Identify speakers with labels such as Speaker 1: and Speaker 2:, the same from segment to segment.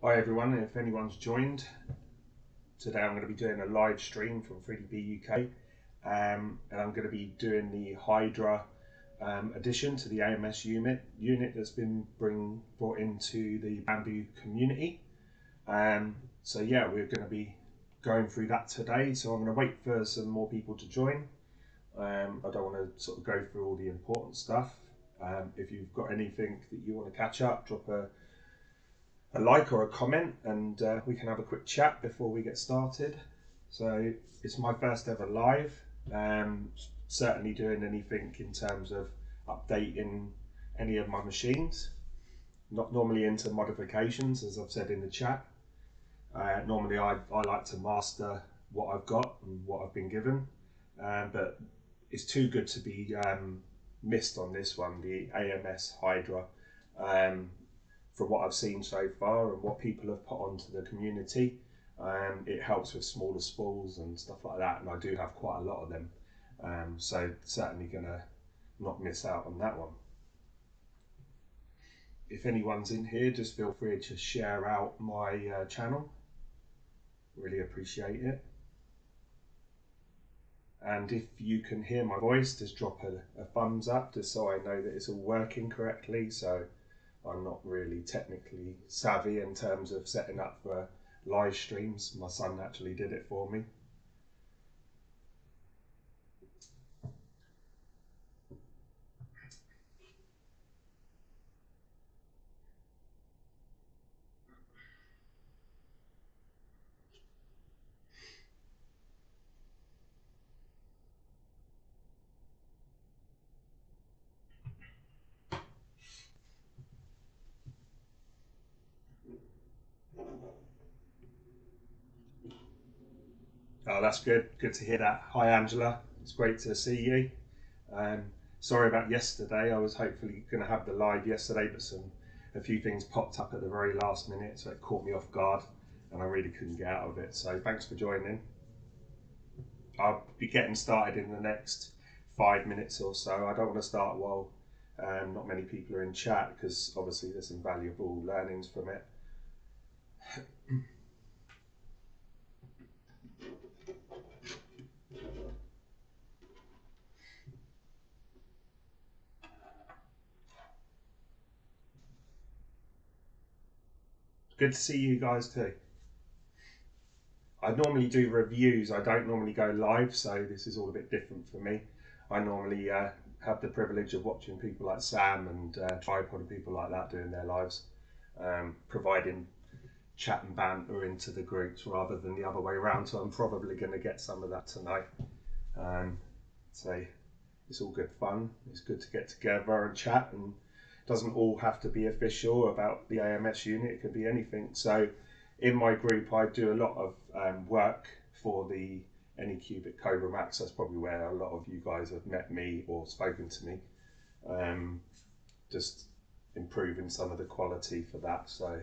Speaker 1: Hi everyone, if anyone's joined, today I'm going to be doing a live stream from 3DB UK and I'm going to be doing the Hydra addition to the AMS unit that's been brought into the Bambu community. So yeah, we're going to be going through that today, so I'm going to wait for some more people to join. I don't want to sort of go through all the important stuff. If you've got anything that you want to catch up, drop a like or a comment and we can have a quick chat before we get started. So it's my first ever live, certainly doing anything in terms of updating any of my machines. Not normally into modifications, as I've said in the chat. Normally I like to master what I've got and what I've been given, but it's too good to be missed on this one, the AMS Hydra. From what I've seen so far and what people have put onto the community, it helps with smaller spools and stuff like that, and I do have quite a lot of them, so certainly gonna not miss out on that one. If anyone's in here, just feel free to share out my channel, really appreciate it. And if you can hear my voice, just drop a thumbs up just so I know that it's all working correctly. So I'm not really technically savvy in terms of setting up for live streams. My son actually did it for me. Oh, that's good. Good to hear that. Hi, Angela. It's great to see you. Sorry about yesterday. I was hopefully going to have the live yesterday, but a few things popped up at the very last minute, so it caught me off guard, and I really couldn't get out of it. So thanks for joining. I'll be getting started in the next 5 minutes or so. I don't want to start while not many people are in chat, because obviously there's some valuable learnings from it. Good to see you guys too. I normally do reviews. I don't normally go live, so this is all a bit different for me. I normally have the privilege of watching people like Sam and Tripod and people like that doing their lives, providing chat and banter into the groups rather than the other way around. So I'm probably going to get some of that tonight. So it's all good fun. It's good to get together and chat, and it doesn't all have to be official about the AMS unit. It can be anything. So in my group, I do a lot of work for the Anycubic Cobra Max. That's probably where a lot of you guys have met me or spoken to me. Just improving some of the quality for that. So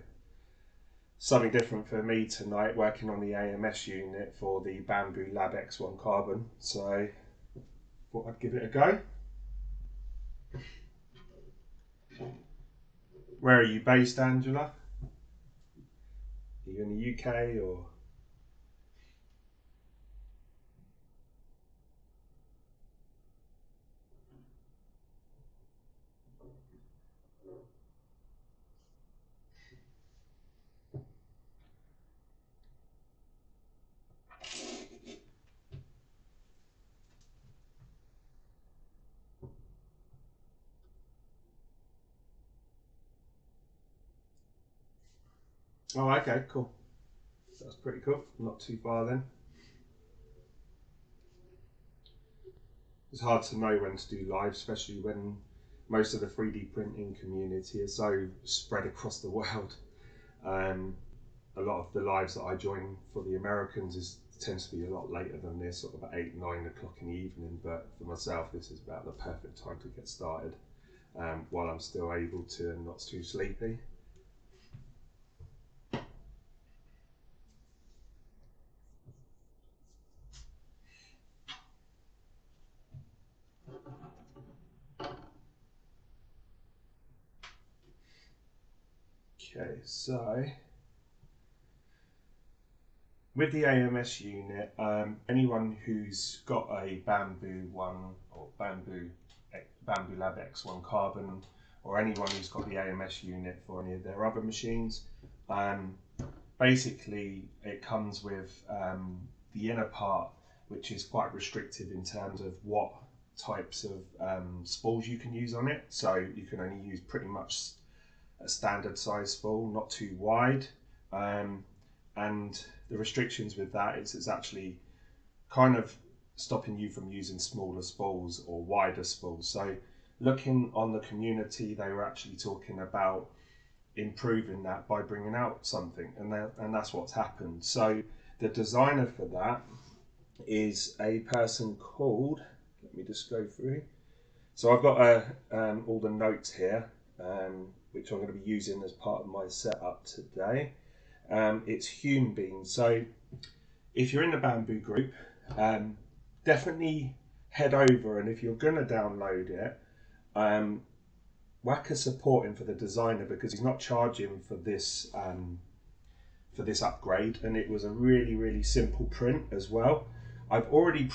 Speaker 1: something different for me tonight, working on the AMS unit for the Bambu Lab X1 Carbon. So thought I'd give it a go. Where are you based, Angela? Are you in the UK or? Oh, okay, cool. That's pretty cool. Not too far then. It's hard to know when to do live, especially when most of the 3D printing community is so spread across the world. A lot of the lives that I join for the Americans tends to be a lot later than this, sort of at 8, 9 o'clock in the evening. But for myself, this is about the perfect time to get started while I'm still able to and not too sleepy. Okay, so with the AMS unit, anyone who's got a Bambu one or Bambu Lab X1 Carbon, or anyone who's got the AMS unit for any of their other machines, basically it comes with the inner part, which is quite restrictive in terms of what types of spools you can use on it. So you can only use pretty much a standard size spool, not too wide. And the restrictions with that is it's actually kind of stopping you from using smaller spools or wider spools. So looking on the community, they were actually talking about improving that by bringing out something, and that's what's happened. So the designer for that is a person called, let me just go through. So I've got all the notes here, which I'm going to be using as part of my setup today. It's Hume Bean. So if you're in the Bambu group, definitely head over, and if you're going to download it, whack a support in for the designer, because he's not charging for this upgrade, and it was a really simple print as well. I've already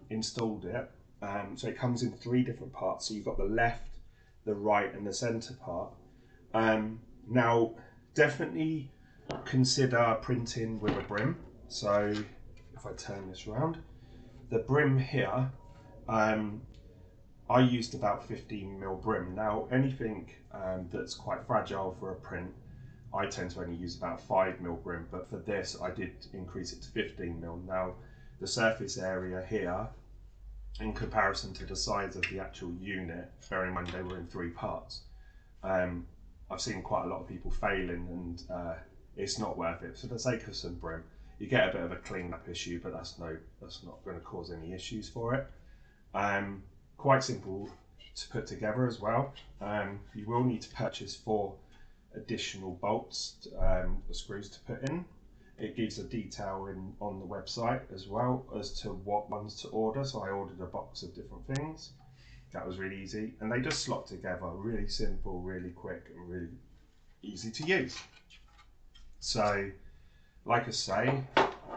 Speaker 1: installed it, so it comes in 3 different parts. So you've got the left, the right, and the center part. Now definitely consider printing with a brim. So if I turn this around, the brim here, I used about 15mm brim. Now anything that's quite fragile for a print, I tend to only use about 5mm brim, but for this I did increase it to 15mm. Now the surface area here, in comparison to the size of the actual unit, bearing in mind they were in 3 parts, I've seen quite a lot of people failing, and it's not worth it. For the sake of some brim, you get a bit of a clean-up issue, but that's not going to cause any issues for it. Quite simple to put together as well. You will need to purchase 4 additional bolts, or screws to put in. It gives a detail on the website as well as to what ones to order. So I ordered a box of different things. That was really easy, and they just slot together. Really simple, really quick, and really easy to use. So, like I say,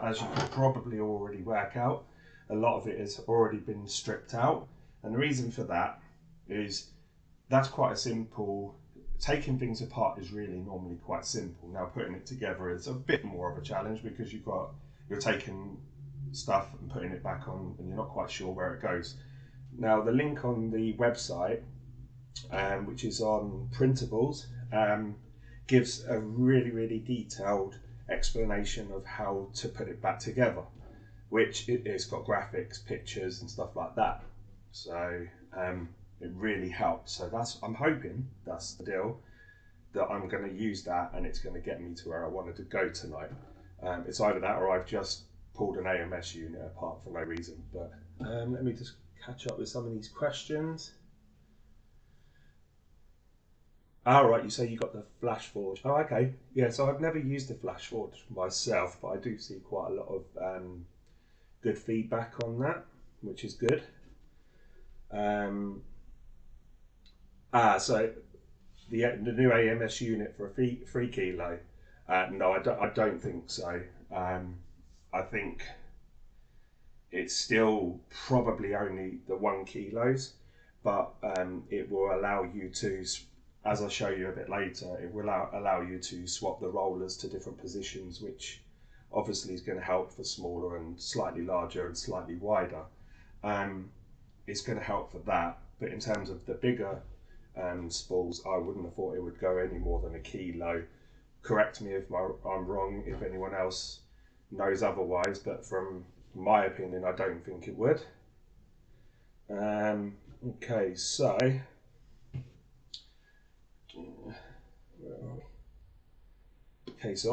Speaker 1: as you can probably already work out, a lot of it has already been stripped out, and the reason for that is that's quite a simple. Taking things apart is really normally quite simple. Now putting it together is a bit more of a challenge, because you're taking stuff and putting it back on, and you're not quite sure where it goes. Now the link on the website, which is on printables, gives a really detailed explanation of how to put it back together, which it's got graphics, pictures, and stuff like that. So it really helps. So I'm hoping that's the deal, that I'm going to use that, and it's going to get me to where I wanted to go tonight. It's either that, or I've just pulled an AMS unit apart for no reason. But let me just catch up with some of these questions. Right, you say you got the Flash Forge. Oh, okay. Yeah, so I've never used the Flash Forge myself, but I do see quite a lot of good feedback on that, which is good. So the new AMS unit for a 3 kilo. No, I don't think so. I think it's still probably only the 1 kilos, but it will allow you to, as I'll show you a bit later, it will allow you to swap the rollers to different positions, which obviously is going to help for smaller and slightly larger and slightly wider. It's going to help for that, but in terms of the bigger spools, I wouldn't have thought it would go any more than 1 kilo. Correct me if I'm wrong, if anyone else knows otherwise, but from my opinion, I don't think it would. Okay, so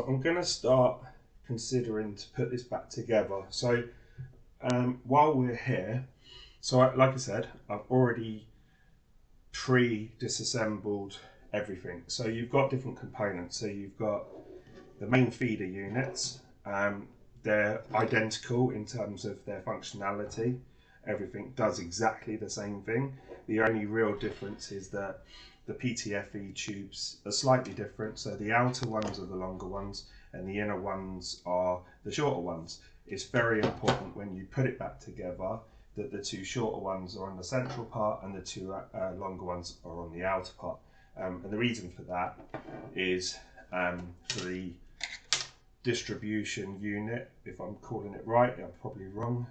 Speaker 1: I'm going to start considering to put this back together. So while we're here, so like I said, I've already disassembled everything. So you've got different components. So you've got the main feeder units. They're identical in terms of their functionality. Everything does exactly the same thing. The only real difference is that the PTFE tubes are slightly different. So the outer ones are the longer ones, and the inner ones are the shorter ones. It's very important when you put it back together that the two shorter ones are on the central part and the two longer ones are on the outer part. And the reason for that is for the distribution unit, if I'm calling it right, I'm probably wrong.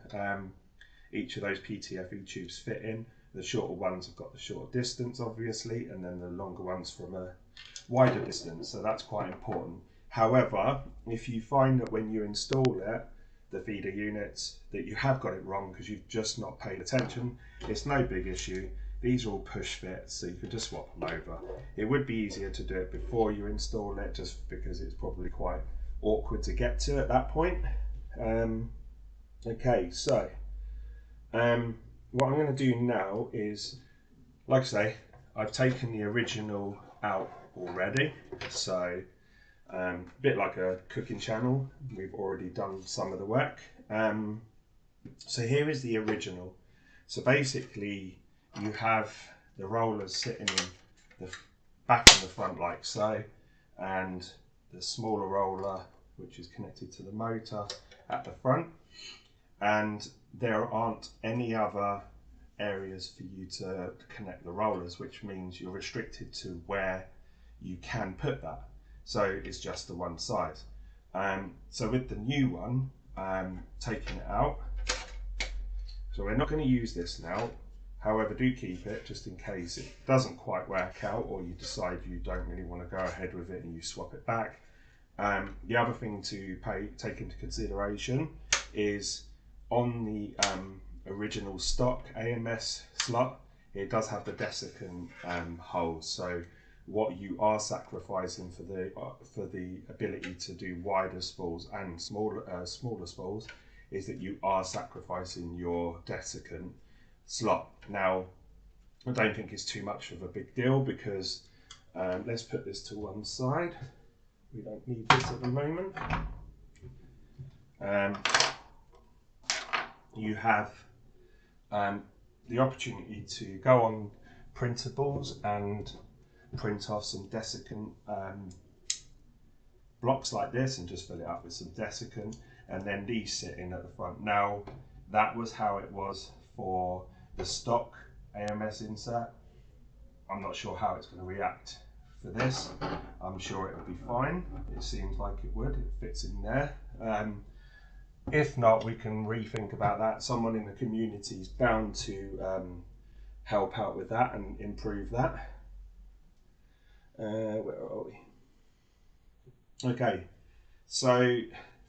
Speaker 1: Each of those PTFE tubes fit in. The shorter ones have got the shorter distance, obviously, and then the longer ones from a wider distance, so that's quite important. However, if you find that when you install it, the feeder units, that you have got it wrong because you've just not paid attention, it's no big issue. These are all push fits, so you can just swap them over. It would be easier to do it before you install it, just because it's probably quite awkward to get to at that point. Okay, so what I'm going to do now is, like I say, I've taken the original out already, so a bit like a cooking channel, we've already done some of the work. So here is the original. So basically you have the rollers sitting in the back and the front like so, and the smaller roller which is connected to the motor at the front, and there aren't any other areas for you to connect the rollers, which means you're restricted to where you can put that. So it's just the one side. So with the new one, taking it out, so we're not going to use this now. However, do keep it just in case it doesn't quite work out, or you decide you don't really want to go ahead with it and you swap it back. The other thing to take into consideration is on the original stock AMS slot, it does have the desiccant holes. So what you are sacrificing for the ability to do wider spools and smaller spools is that you are sacrificing your desiccant slot. Now, I don't think it's too much of a big deal because let's put this to one side. We don't need this at the moment. You have the opportunity to go on printables and print off some desiccant blocks like this and just fill it up with some desiccant, and then these sit in at the front. Now, that was how it was for the stock AMS insert. I'm not sure how it's going to react for this. I'm sure it will be fine. It seems like it would. It fits in there. If not, we can rethink about that. Someone in the community is bound to help out with that and improve that. Where are we? Okay, so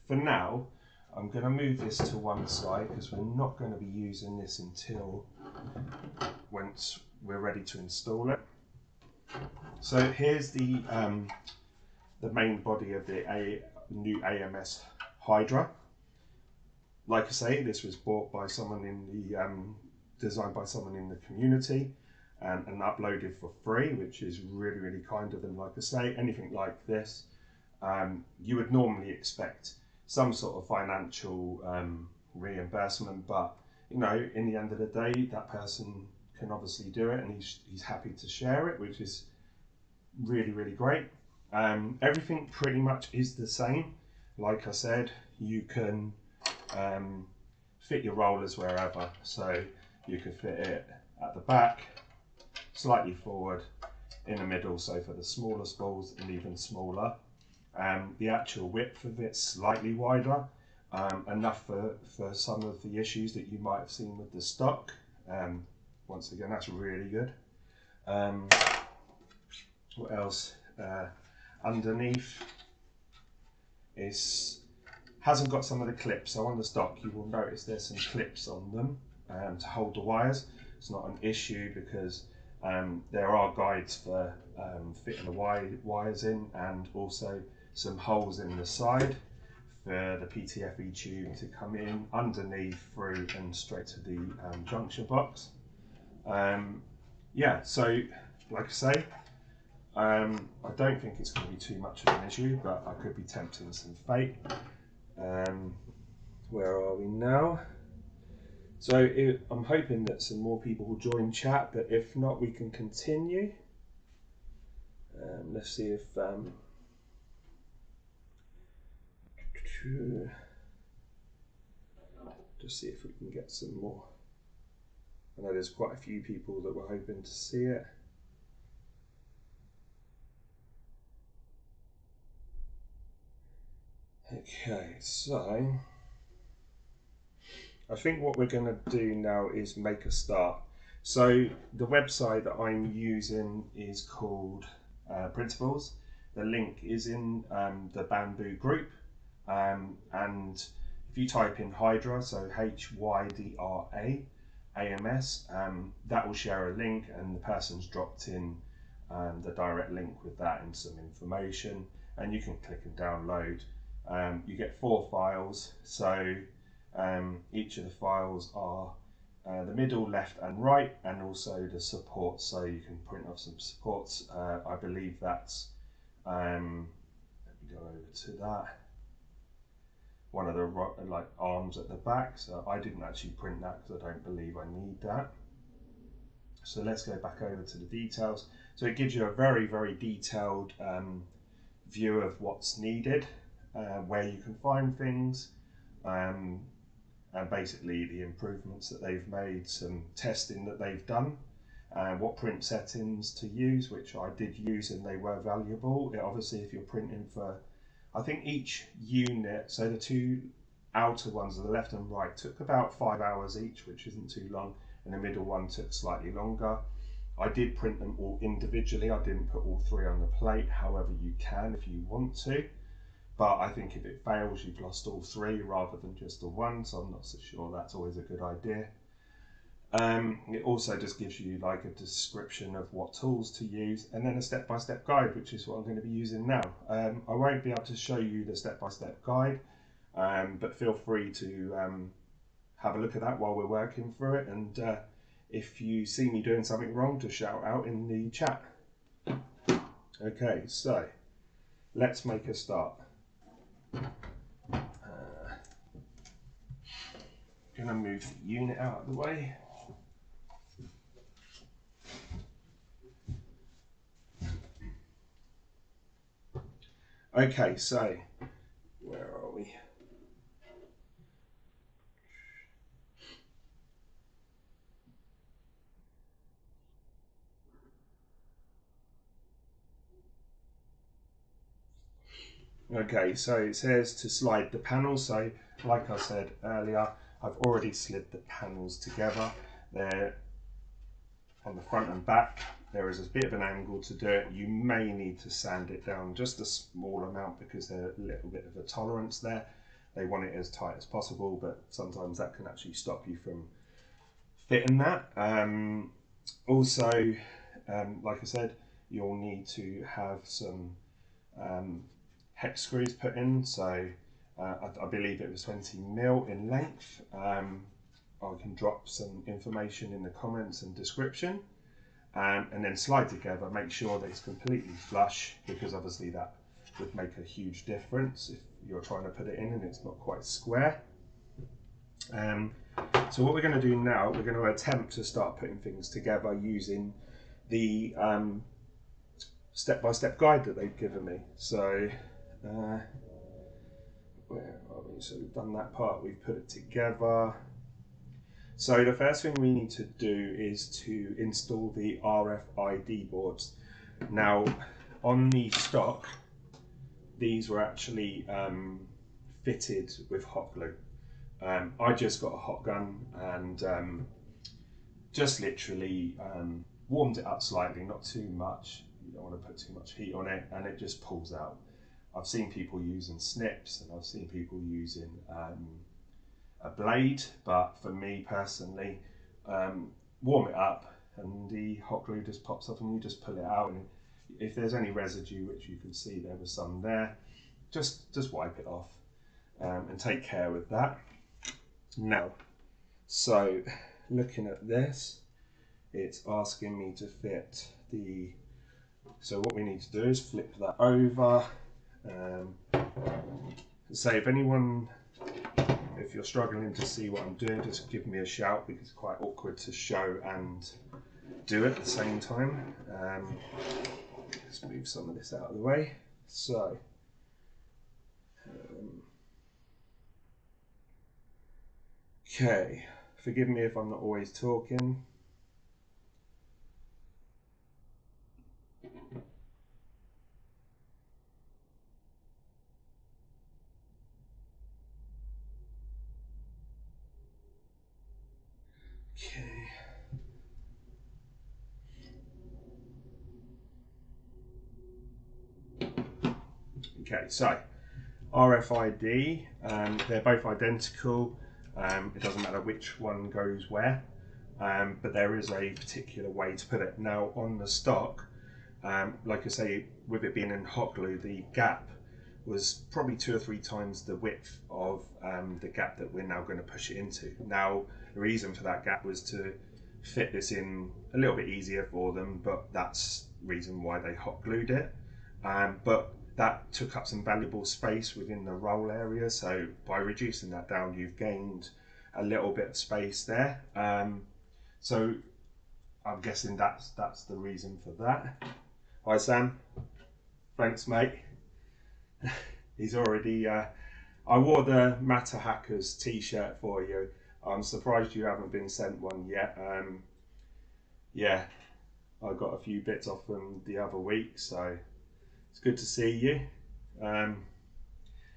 Speaker 1: for now, I'm going to move this to one side because we're not going to be using this until once we're ready to install it. So here's the main body of the new AMS Hydra. Like I say, this was bought by someone in the designed by someone in the community and uploaded for free, which is really, really kind of them. Like I say, anything like this, you would normally expect some sort of financial reimbursement, but you know, in the end of the day, that person can obviously do it, and he's happy to share it, which is really, really great. Everything pretty much is the same. Like I said, you can fit your rollers wherever, so you could fit it at the back, slightly forward, in the middle, so for the smaller spools, and even smaller. The actual width of it's slightly wider, enough for some of the issues that you might have seen with the stock. Once again, that's really good. What else? Underneath hasn't got some of the clips. So on the stock, you will notice there's some clips on them to hold the wires. It's not an issue because there are guides for fitting the wires in, and also some holes in the side for the PTFE tube to come in underneath, through and straight to the junction box. Yeah, so like I say, I don't think it's going to be too much of an issue, but I could be tempting some fate. Where are we now? So I'm hoping that some more people will join chat, but if not, we can continue. Let's see if Just see if we can get some more. I know there's quite a few people that were hoping to see it. Okay, so I think what we're going to do now is make a start. So the website that I'm using is called Principles. The link is in the Bambu group, and if you type in Hydra, so HYDRA AMS, that will share a link, and the person's dropped in the direct link with that and some information, and you can click and download. You get 4 files, so each of the files are the middle, left and right, and also the supports, so you can print off some supports. I believe that's, let me go over to that, one of the like arms at the back, so I didn't actually print that because I don't believe I need that. So let's go back over to the details. So it gives you a very, very detailed view of what's needed, where you can find things, and basically the improvements that they've made, some testing that they've done, what print settings to use, which I did use and they were valuable. Obviously, if you're printing for, I think each unit, so the 2 outer ones, the left and right, took about 5 hours each, which isn't too long, and the middle one took slightly longer. I did print them all individually. I didn't put all 3 on the plate. However, you can if you want to. But I think if it fails, you've lost all 3 rather than just the 1, so I'm not so sure that's always a good idea. It also just gives you like a description of what tools to use, and then a step-by-step guide, which is what I'm going to be using now. I won't be able to show you the step-by-step guide, but feel free to have a look at that while we're working through it, and if you see me doing something wrong, just shout out in the chat. Okay, so let's make a start. Gonna move the unit out of the way. Okay, so where are we? Okay, so it says to slide the panels. So like I said earlier, I've already slid the panels together. They're on the front and back. There is a bit of an angle to do it. You may need to sand it down just a small amount because there's a little bit of a tolerance there. They want it as tight as possible, but sometimes that can actually stop you from fitting that. Also, like I said, you'll need to have some hex screws put in. So I believe it was 20 mil in length. I can drop some information in the comments and description, and then slide together, make sure that it's completely flush, because obviously that would make a huge difference if you're trying to put it in and it's not quite square. So what we're going to do now, we're going to attempt to start putting things together using the step-by-step guide that they've given me. So where are we? So we've done that part, we've put it together. So the first thing we need to do is to install the RFID boards. Now, on the stock, these were actually fitted with hot glue. I just got a hot gun and just literally warmed it up slightly, not too much. You don't want to put too much heat on it, and it just pulls out. I've seen people using snips, and I've seen people using a blade, but for me personally, warm it up and the hot glue just pops up and you just pull it out, and if there's any residue, which you can see there was some there, just wipe it off and take care with that. Now, so looking at this, it's asking me to fit the, so what we need to do is flip that over. So if you're struggling to see what I'm doing, just give me a shout, because it's quite awkward to show and do it at the same time. Let's move some of this out of the way. So, Okay, forgive me if I'm not always talking. Okay. Okay, so RFID, they're both identical. It doesn't matter which one goes where, but there is a particular way to put it. Now on the stock, like I say, with it being in hot glue, the gap was probably 2 or 3 times the width of the gap that we're now going to push it into. Now the reason for that gap was to fit this in a little bit easier for them, but that's the reason why they hot glued it. But that took up some valuable space within the roll area, so by reducing that down you've gained a little bit of space there. So I'm guessing that's the reason for that. Hi Sam, thanks mate. He's already, I wore the Matter Hackers t-shirt for you. I'm surprised you haven't been sent one yet. Yeah, I got a few bits off them the other week, so it's good to see you.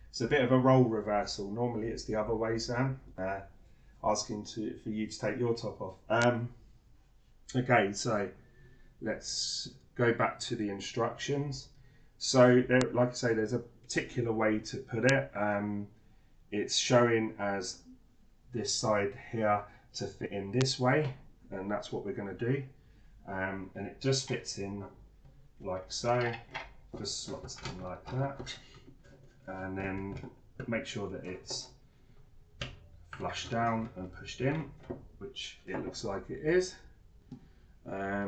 Speaker 1: It's a bit of a role reversal. Normally it's the other way, Sam. Asking for you to take your top off. Okay, so let's go back to the instructions. So there, like I say, there's a particular way to put it. It's showing as this side here to fit in this way, and that's what we're going to do. And it just fits in like so, just slots in like that, and then make sure that it's flushed down and pushed in, which it looks like it is. I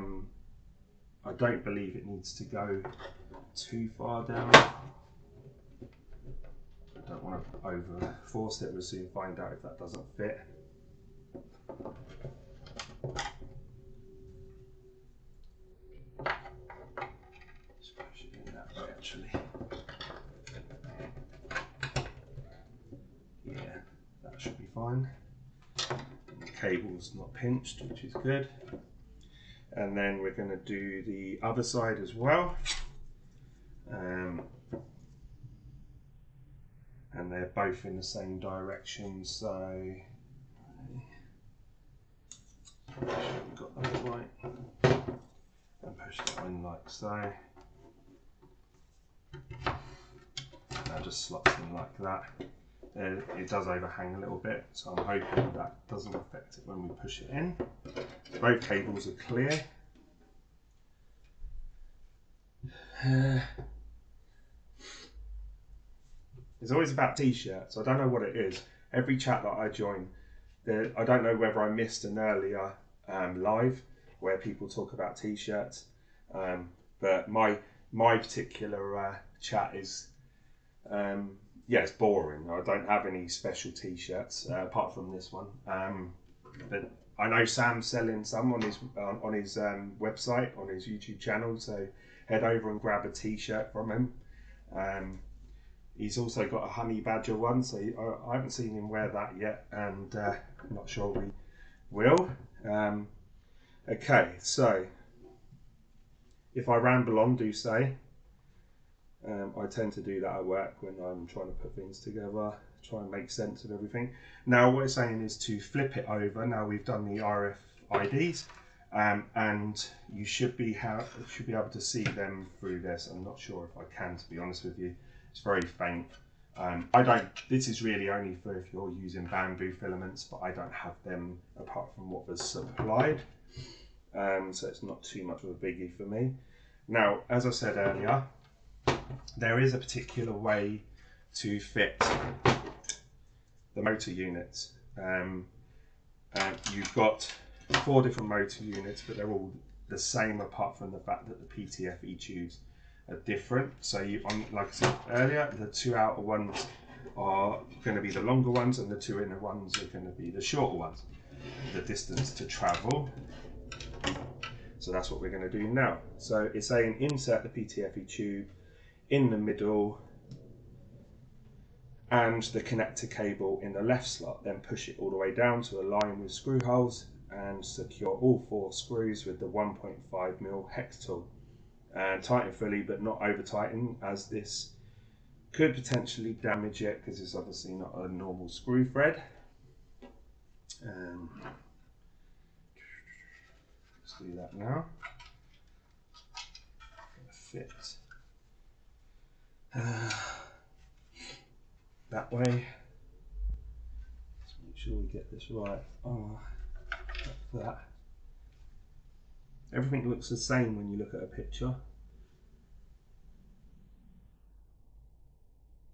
Speaker 1: don't believe it needs to go too far down. I don't want to over force it. We'll soon find out if that doesn't fit. Just push it in that way actually. Yeah, that should be fine. The cable's not pinched, which is good. And then we're going to do the other side as well. And they're both in the same direction, so make sure we've got that right. And push that in like so. That just slots in like that. It does overhang a little bit, so I'm hoping that doesn't affect it when we push it in. Both cables are clear. It's always about t-shirts. I don't know what it is. Every chat that I join, I don't know whether I missed an earlier live where people talk about t-shirts, but my particular chat is yeah, it's boring. I don't have any special t-shirts apart from this one. But I know Sam's selling some on his website, on his YouTube channel, so head over and grab a t-shirt from him. He's also got a honey badger one, so I haven't seen him wear that yet, and I'm not sure we will. Okay, so if I ramble on, do say. I tend to do that at work when I'm trying to put things together, try and make sense of everything. Now what it's saying is to flip it over. Now we've done the RFIDs, and you should be able to see them through this. I'm not sure if I can, to be honest with you. It's very faint. This is really only for if you're using Bambu filaments, but I don't have them apart from what was supplied. So it's not too much of a biggie for me. Now, as I said earlier, there is a particular way to fit the motor units. You've got 4 different motor units, but they're all the same apart from the fact that the PTFE tubes are different. So like I said earlier, the 2 outer ones are going to be the longer ones and the 2 inner ones are going to be the shorter ones. The distance to travel. So that's what we're going to do now. So it's saying insert the PTFE tube in the middle and the connector cable in the left slot. Then push it all the way down to align with screw holes and secure all 4 screws with the 1.5mm hex tool. And tighten fully, but not over tighten, as this could potentially damage it because it's obviously not a normal screw thread. Let's do that now. Fit that way. Let's make sure we get this right. Oh, like that. Everything looks the same when you look at a picture.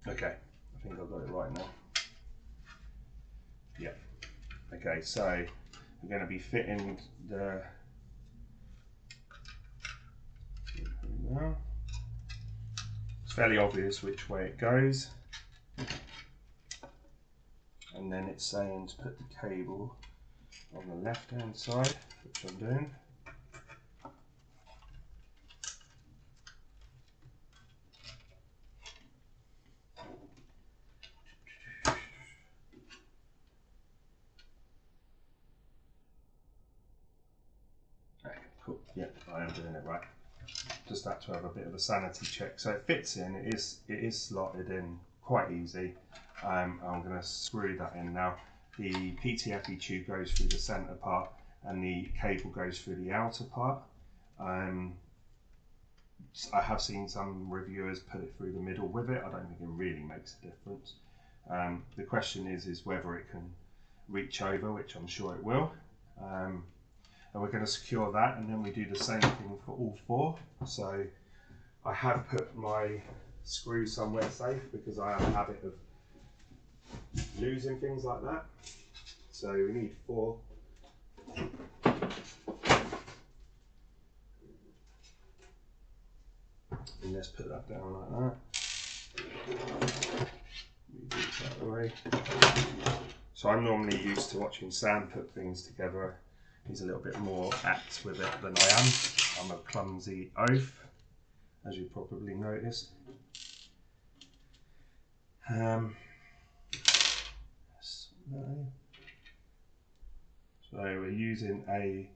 Speaker 1: Okay, I think I've got it right now. Yeah. Okay, so we're going to be fitting the. It's fairly obvious which way it goes, and then it's saying to put the cable on the left hand side, which I'm doing. Okay, cool. Yeah, I am doing it right. Just had to have a bit of a sanity check. So it fits in. It is slotted in quite easy. I'm going to screw that in now. The PTFE tube goes through the centre part, and the cable goes through the outer part. I have seen some reviewers put it through the middle with it. I don't think it really makes a difference. The question is whether it can reach over, which I'm sure it will. And we're going to secure that, and then we do the same thing for all 4. So I have put my screw somewhere safe because I have a habit of losing things like that. So we need 4. And let's put that down like that. Move it out of the way. So I'm normally used to watching Sam put things together. He's a little bit more apt with it than I am. I'm a clumsy oaf, as you probably noticed. So we're using a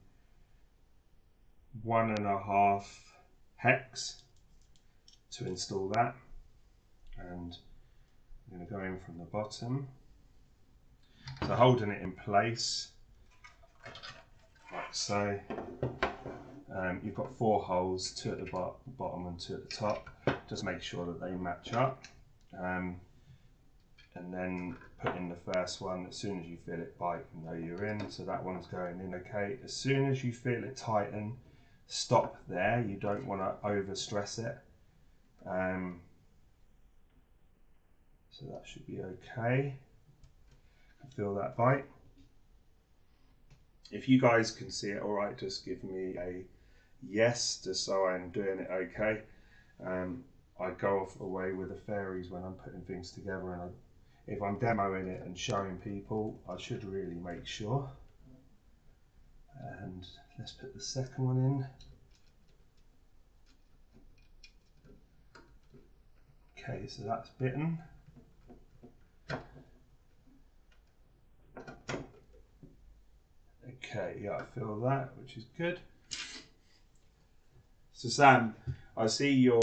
Speaker 1: 1.5 hex to install that, and I'm going to go in from the bottom. So holding it in place like so. You've got 4 holes, 2 at the bottom and 2 at the top. Just make sure that they match up, and then put in the first one. As soon as you feel it bite, you know you're in. So that one's going in okay. As soon as you feel it tighten, stop there. You don't want to over stress it. So that should be okay. Feel that bite. If you guys can see it all right, just give me a yes, just so I'm doing it okay. I go off away with the fairies when I'm putting things together, and if I'm demoing it and showing people, I should really make sure. And let's put the second one in. Okay, so that's bitten. Okay, yeah, I feel that, which is good. So Sam, I see your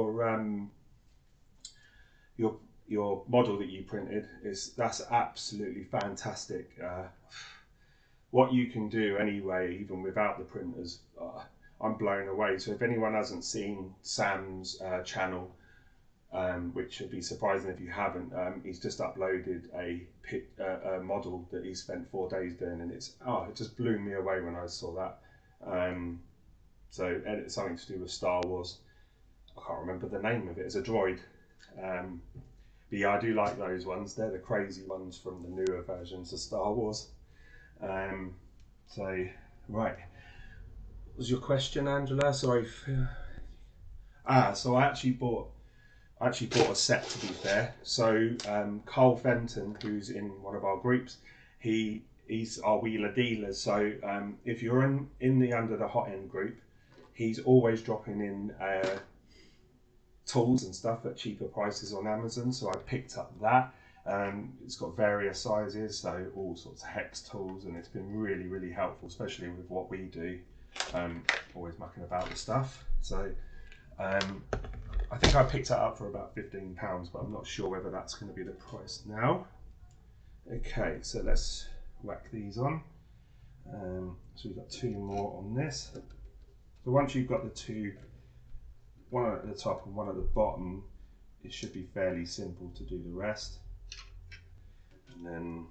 Speaker 1: model that you printed that's absolutely fantastic. What you can do anyway, even without the printers, I'm blown away. So if anyone hasn't seen Sam's channel, which would be surprising if you haven't, he's just uploaded a model that he spent 4 days doing, and it just blew me away when I saw that. So it's something to do with Star Wars. I can't remember the name of it. It's a droid. But yeah, I do like those ones. They're the crazy ones from the newer versions of Star Wars. So right, what was your question, Angela? Sorry. So I actually bought a set, to be fair. So Carl Fenton, who's in one of our groups, he's our wheeler dealer. So if you're in the Under the Hot End group, he's always dropping in tools and stuff at cheaper prices on Amazon. So I picked up that. It's got various sizes, so all sorts of hex tools, and it's been really, really helpful, especially with what we do, always mucking about with stuff. So I think I picked that up for about £15, but I'm not sure whether that's going to be the price now. Okay, so let's whack these on. So we've got 2 more on this. So once you've got the 2, one at the top and one at the bottom, it should be fairly simple to do the rest. And then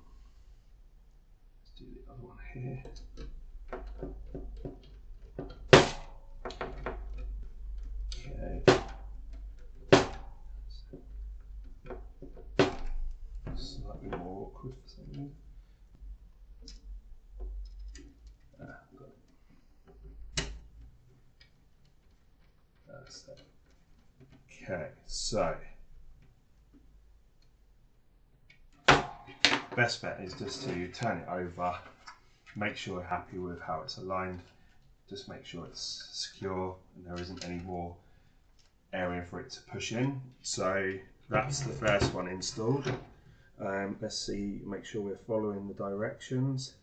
Speaker 1: let's do the other one here. Okay. Slightly more awkward for some reason. Got it. That's that. Okay, so best bet is just to turn it over, make sure you're happy with how it's aligned, just make sure it's secure and there isn't any more area for it to push in. So that's the first one installed. Let's see, make sure we're following the directions.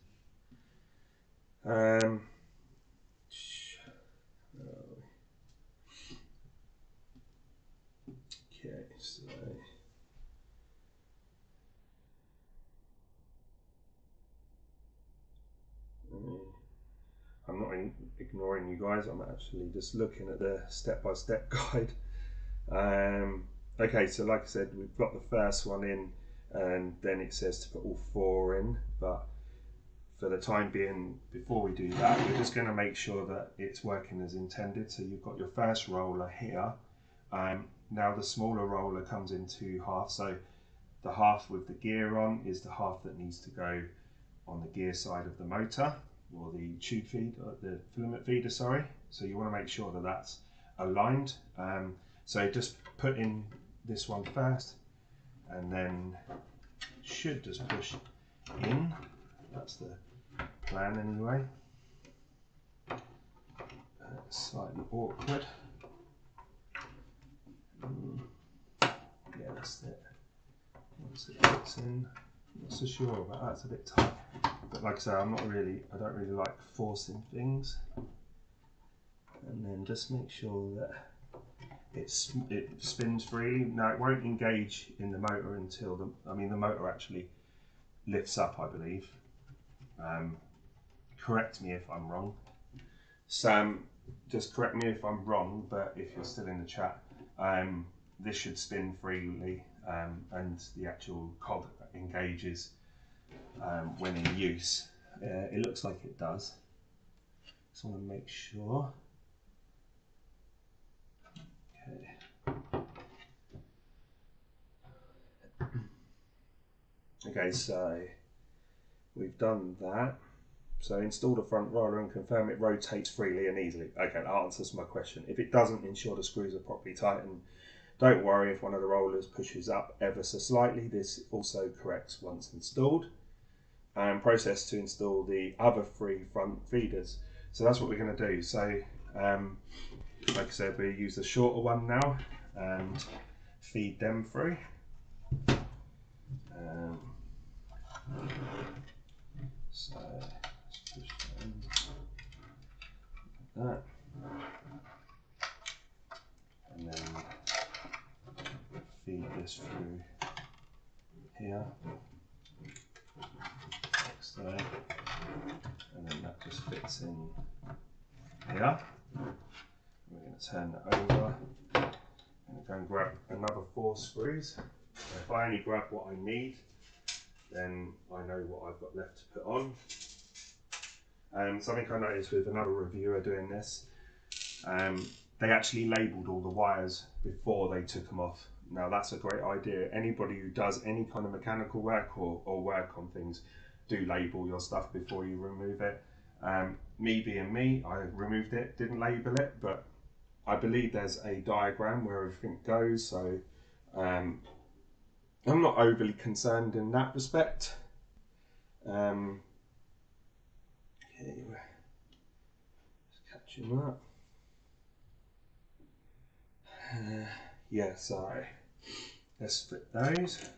Speaker 1: Okay, so I'm not ignoring you guys, I'm actually just looking at the step-by-step guide. Okay, so like I said, we've got the first one in, and then it says to put all 4 in, but for the time being, before we do that, we're just going to make sure that it's working as intended. So you've got your first roller here. Now the smaller roller comes in 2 halves, so the half with the gear on is the half that needs to go on the gear side of the motor, or the tube feed, or the filament feeder, sorry. So you want to make sure that that's aligned. So just put in this one first, and then should just push in. That's the plan anyway. Slightly awkward. Yeah, that's it. Once it fits in, I'm not so sure about that, it's a bit tight. But like I say, I don't really like forcing things. And then just make sure that it spins freely. Now it won't engage in the motor until the motor actually lifts up, I believe. Correct me if I'm wrong. Sam, just correct me if I'm wrong, but if you're still in the chat, this should spin freely, and the actual cog engages when in use. It looks like it does. Just want to make sure. Okay. Okay, so we've done that. So install the front roller and confirm it rotates freely and easily. Okay, that answers my question. If it doesn't, ensure the screws are properly tightened. Don't worry if one of the rollers pushes up ever so slightly. This also corrects once installed. Process to install the other 3 front feeders. So that's what we're going to do. So like I said, we use the shorter one now and feed them through. So let's push them like that, and then feed this through here, like so, and then that just fits in here. We're going to turn that over. I'm going to go and grab another 4 screws. If I only grab what I need, then I know what I've got left to put on. Something I noticed with another reviewer doing this, they actually labelled all the wires before they took them off. Now that's a great idea. Anybody who does any kind of mechanical work or work on things, do label your stuff before you remove it. Me being me, I removed it, didn't label it, but I believe there's a diagram where everything goes, so I'm not overly concerned in that respect. Okay, just catching up. Yeah, so let's flip those.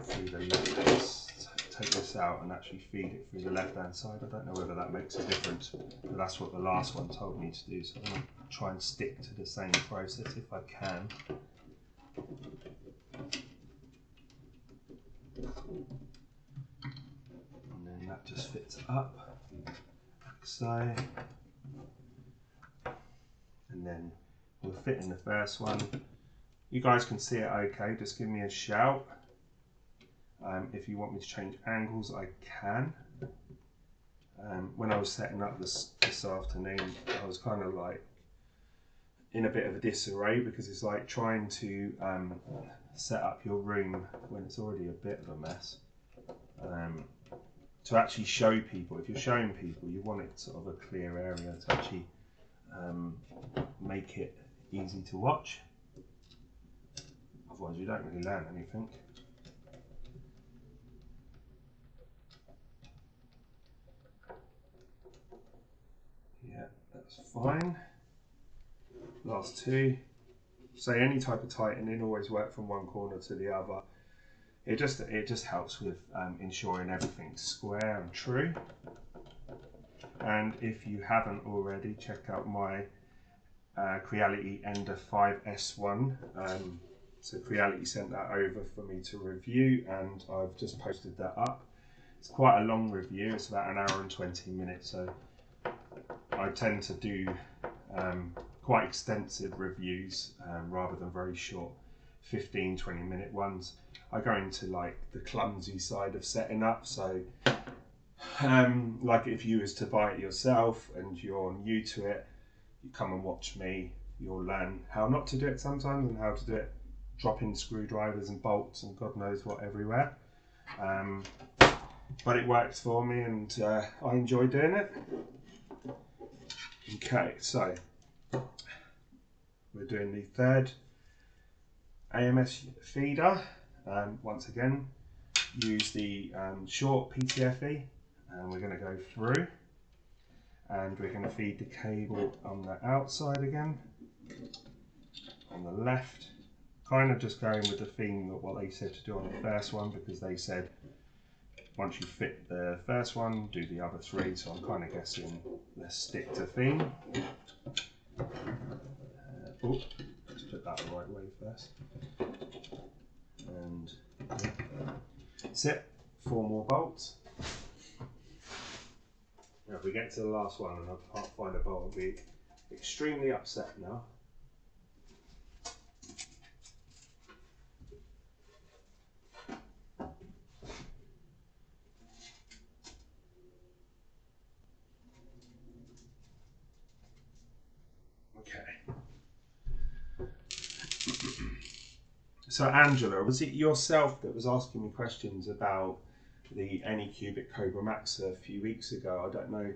Speaker 1: Through the left, take this out and actually feed it through the left hand side. I don't know whether that makes a difference, but that's what the last one told me to do, so I'm going to try and stick to the same process if I can. And then that just fits up like so, and then we'll fit in the first one. You guys can see it okay, just give me a shout. If you want me to change angles, I can. When I was setting up this afternoon, I was kind of like in a bit of a disarray, because it's like trying to set up your room when it's already a bit of a mess. To actually show people, if you're showing people, you want it sort of a clear area to actually make it easy to watch. Otherwise you don't really learn anything. Yeah, that's fine. Last two. So any type of tightening, always work from one corner to the other. It just helps with ensuring everything's square and true. And if you haven't already, check out my Creality Ender 5S1. So Creality sent that over for me to review, and I've just posted that up. It's quite a long review, it's about an hour and 20 minutes, so I tend to do quite extensive reviews rather than very short 15-20 minute ones. I go into like the clumsy side of setting up, so like if you was to buy it yourself and you're new to it, you come and watch me, you'll learn how not to do it sometimes and how to do it, dropping screwdrivers and bolts and God knows what everywhere. But it works for me, and I enjoy doing it. Okay, so we're doing the third AMS feeder. Once again, use the short PTFE, and we're going to go through, and we're going to feed the cable on the outside again, on the left, kind of just going with the theme of what they said to do on the first one, because they said once you fit the first one, do the other three, so I'm kind of guessing let's stick to theme. Let's put that the right way first. And that's it, 4 more bolts. Now if we get to the last one and I can't find a bolt, I'll be extremely upset now. So Angela, was it yourself that was asking me questions about the Anycubic Cobra Max a few weeks ago? I don't know.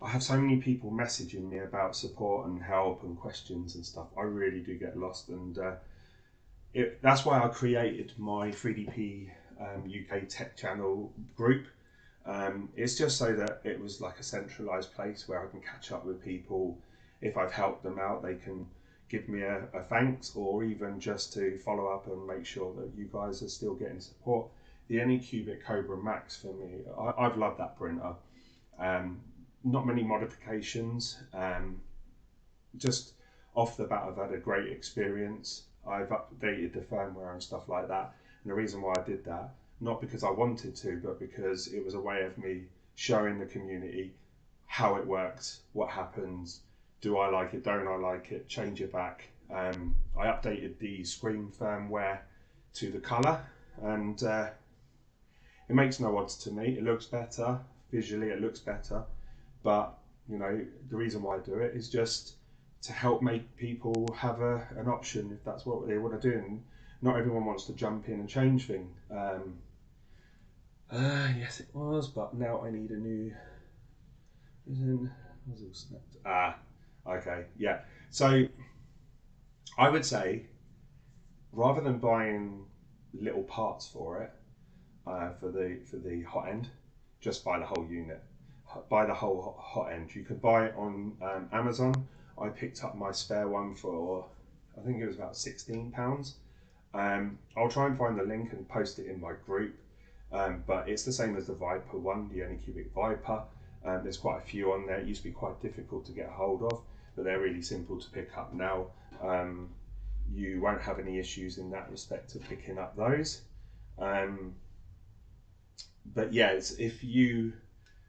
Speaker 1: I have so many people messaging me about support and help and questions and stuff. I really do get lost, and that's why I created my 3DP UK Tech Channel group. It's just so that it was like a centralised place where I can catch up with people. If I've helped them out, they can give me a thanks, or even just to follow up and make sure that you guys are still getting support. The Anycubic Cobra Max, for me, I've loved that printer. Not many modifications, just off the bat I've had a great experience. I've updated the firmware and stuff like that, and the reason why I did that, not because I wanted to, but because it was a way of me showing the community how it works, what happens, do I like it, don't I like it, change it back. I updated the screen firmware to the colour, and it makes no odds to me. It looks better, visually it looks better, but you know, the reason why I do it is just to help make people have an option if that's what they want to do, and not everyone wants to jump in and change things. Yes it was, but now I need a new okay, yeah. So I would say, rather than buying little parts for it, for the hot end, just buy the whole unit, buy the whole hot end. You could buy it on Amazon. I picked up my spare one for, I think it was about £16. I'll try and find the link and post it in my group. But it's the same as the Viper one, the Anycubic Viper. There's quite a few on there. It used to be quite difficult to get a hold of, but they're really simple to pick up now. You won't have any issues in that respect of picking up those. But yeah, if you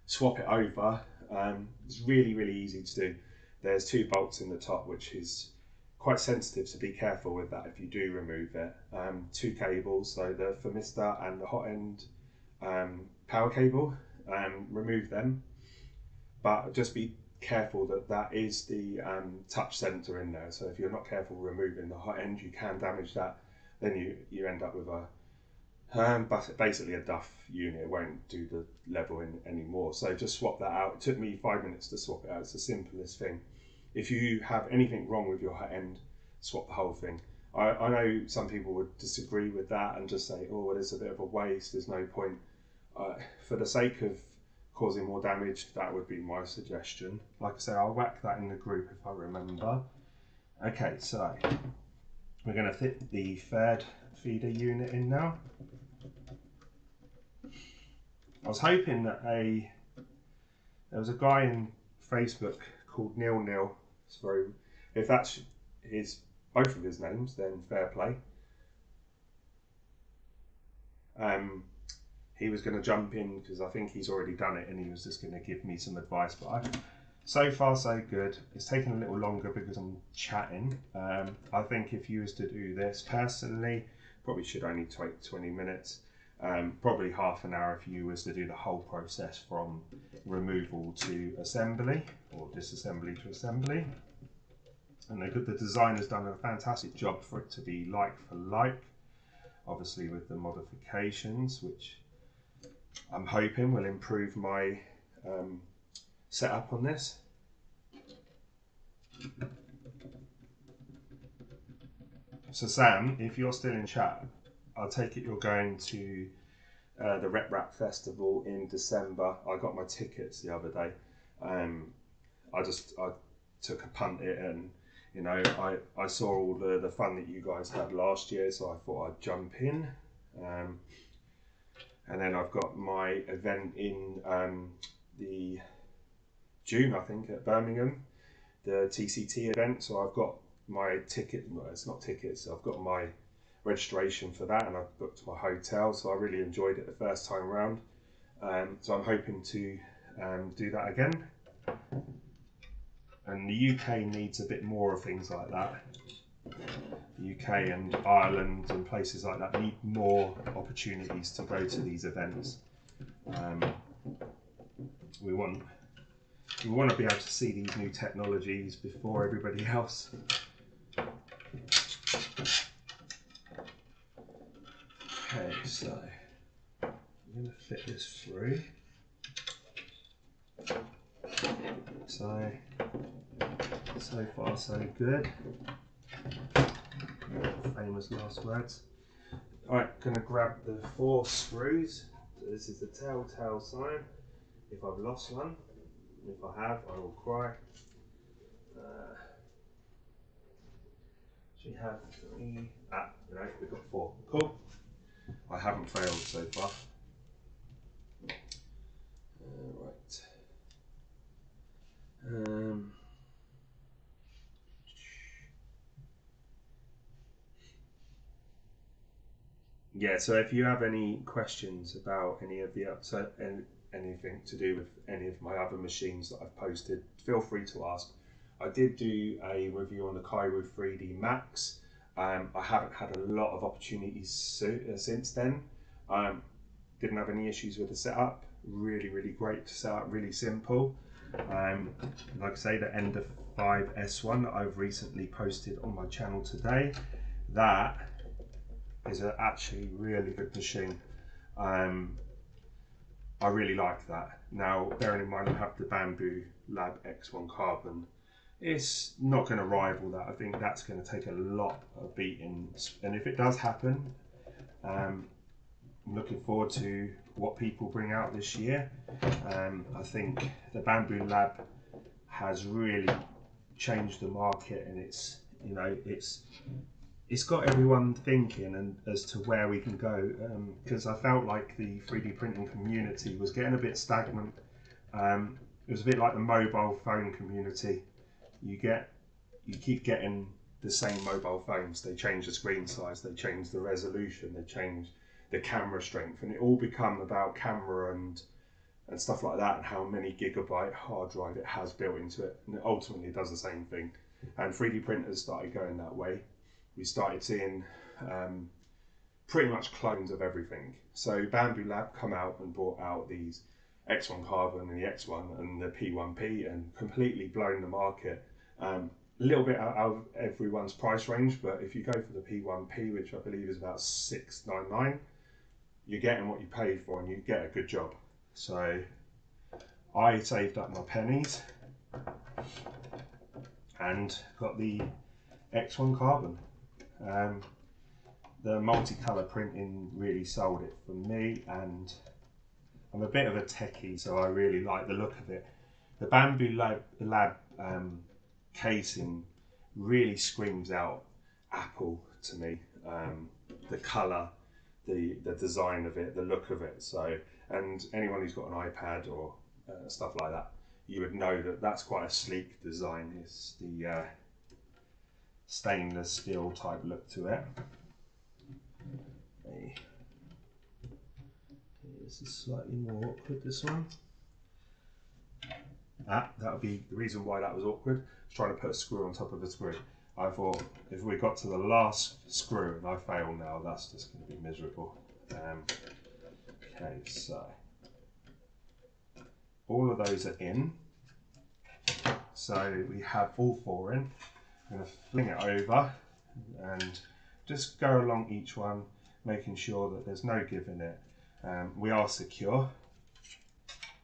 Speaker 1: swap it over, it's really, really easy to do. There's 2 bolts in the top, which is quite sensitive, so be careful with that if you do remove it. 2 cables, so the thermistor and the hot end power cable, remove them, but just be careful that that is the touch sensor in there. So if you're not careful removing the hot end, you can damage that. Then you end up with basically a duff unit. It won't do the level anymore. So just swap that out. It took me 5 minutes to swap it out. It's the simplest thing. If you have anything wrong with your hot end, swap the whole thing. I know some people would disagree with that and just say, oh, well, it's a bit of a waste, there's no point. For the sake of causing more damage, that would be my suggestion. Like I say, I'll whack that in the group if I remember. Okay, so we're going to fit the third feeder unit in now. I was hoping that there was a guy in Facebook called Nil. So if that's both of his names, then fair play. He was going to jump in because I think he's already done it, and he was just going to give me some advice. But so far so good. It's taken a little longer because I'm chatting. I think if you was to do this personally, probably should only take 20 minutes. Probably half an hour if you was to do the whole process from removal to assembly, or disassembly to assembly. And the designer's done a fantastic job for it to be like for like, obviously with the modifications, which I'm hoping will improve my setup on this. So Sam, if you're still in chat, I'll take it you're going to the Rep Rap Festival in December. I got my tickets the other day. I took a punt it, and you know, I saw all the fun that you guys had last year, so I thought I'd jump in. And then I've got my event in the June, I think, at Birmingham, the TCT event. So I've got my ticket, well, it's not tickets, I've got my registration for that, and I've booked my hotel. So I really enjoyed it the first time round. So I'm hoping to do that again. And the UK needs a bit more of things like that. The UK and Ireland and places like that need more opportunities to go to these events. We want to be able to see these new technologies before everybody else. Okay, so I'm going to fit this through. So far so good. Famous last words. Alright, going to grab the 4 screws. So this is the telltale sign if I've lost one. If I have, I will cry. So we have 3. No, we've got 4. Cool. I haven't failed so far. Right. Yeah, so if you have any questions about any of the anything to do with any of my other machines that I've posted, feel free to ask. I did do a review on the Cairo 3D Max. I haven't had a lot of opportunities since then. Didn't have any issues with the setup. Really, really great to set up, really simple. Like I say, the Ender 5 S1 that I've recently posted on my channel today, that is actually really good machine. I really like that. Now, bearing in mind I have the Bambu Lab X1 Carbon, it's not going to rival that. I think that's going to take a lot of beating, and if it does happen, I'm looking forward to what people bring out this year. I think the Bambu Lab has really changed the market, and it's got everyone thinking and as to where we can go. Because I felt like the 3D printing community was getting a bit stagnant. It was a bit like the mobile phone community. You keep getting the same mobile phones. They change the screen size, they change the resolution, they change the camera strength, and it all become about camera and stuff like that, and how many gigabyte hard drive it has built into it, and it ultimately does the same thing. And 3D printers started going that way. We started seeing pretty much clones of everything. So Bambu Lab come out and brought out these X1 Carbon and the X1 and the P1P, and completely blown the market. A little bit out of everyone's price range, but if you go for the P1P, which I believe is about $699, you're getting what you paid for, and you get a good job. So I saved up my pennies and got the X1 Carbon. The multicolour printing really sold it for me, and I'm a bit of a techie, so I really like the look of it. The Bambu Lab casing really screams out Apple to me. The colour, the design of it, the look of it. So, and anyone who's got an iPad or stuff like that, you would know that that's quite a sleek design. It's the stainless steel type look to it. Okay. This is slightly more awkward, this one. That would be the reason why that was awkward. I was trying to put a screw on top of a screw. I thought if we got to the last screw and I fail now, that's just going to be miserable. Okay, so all of those are in. So we have all four in. I'm going to fling it over and just go along each one, making sure that there's no give in it. We are secure.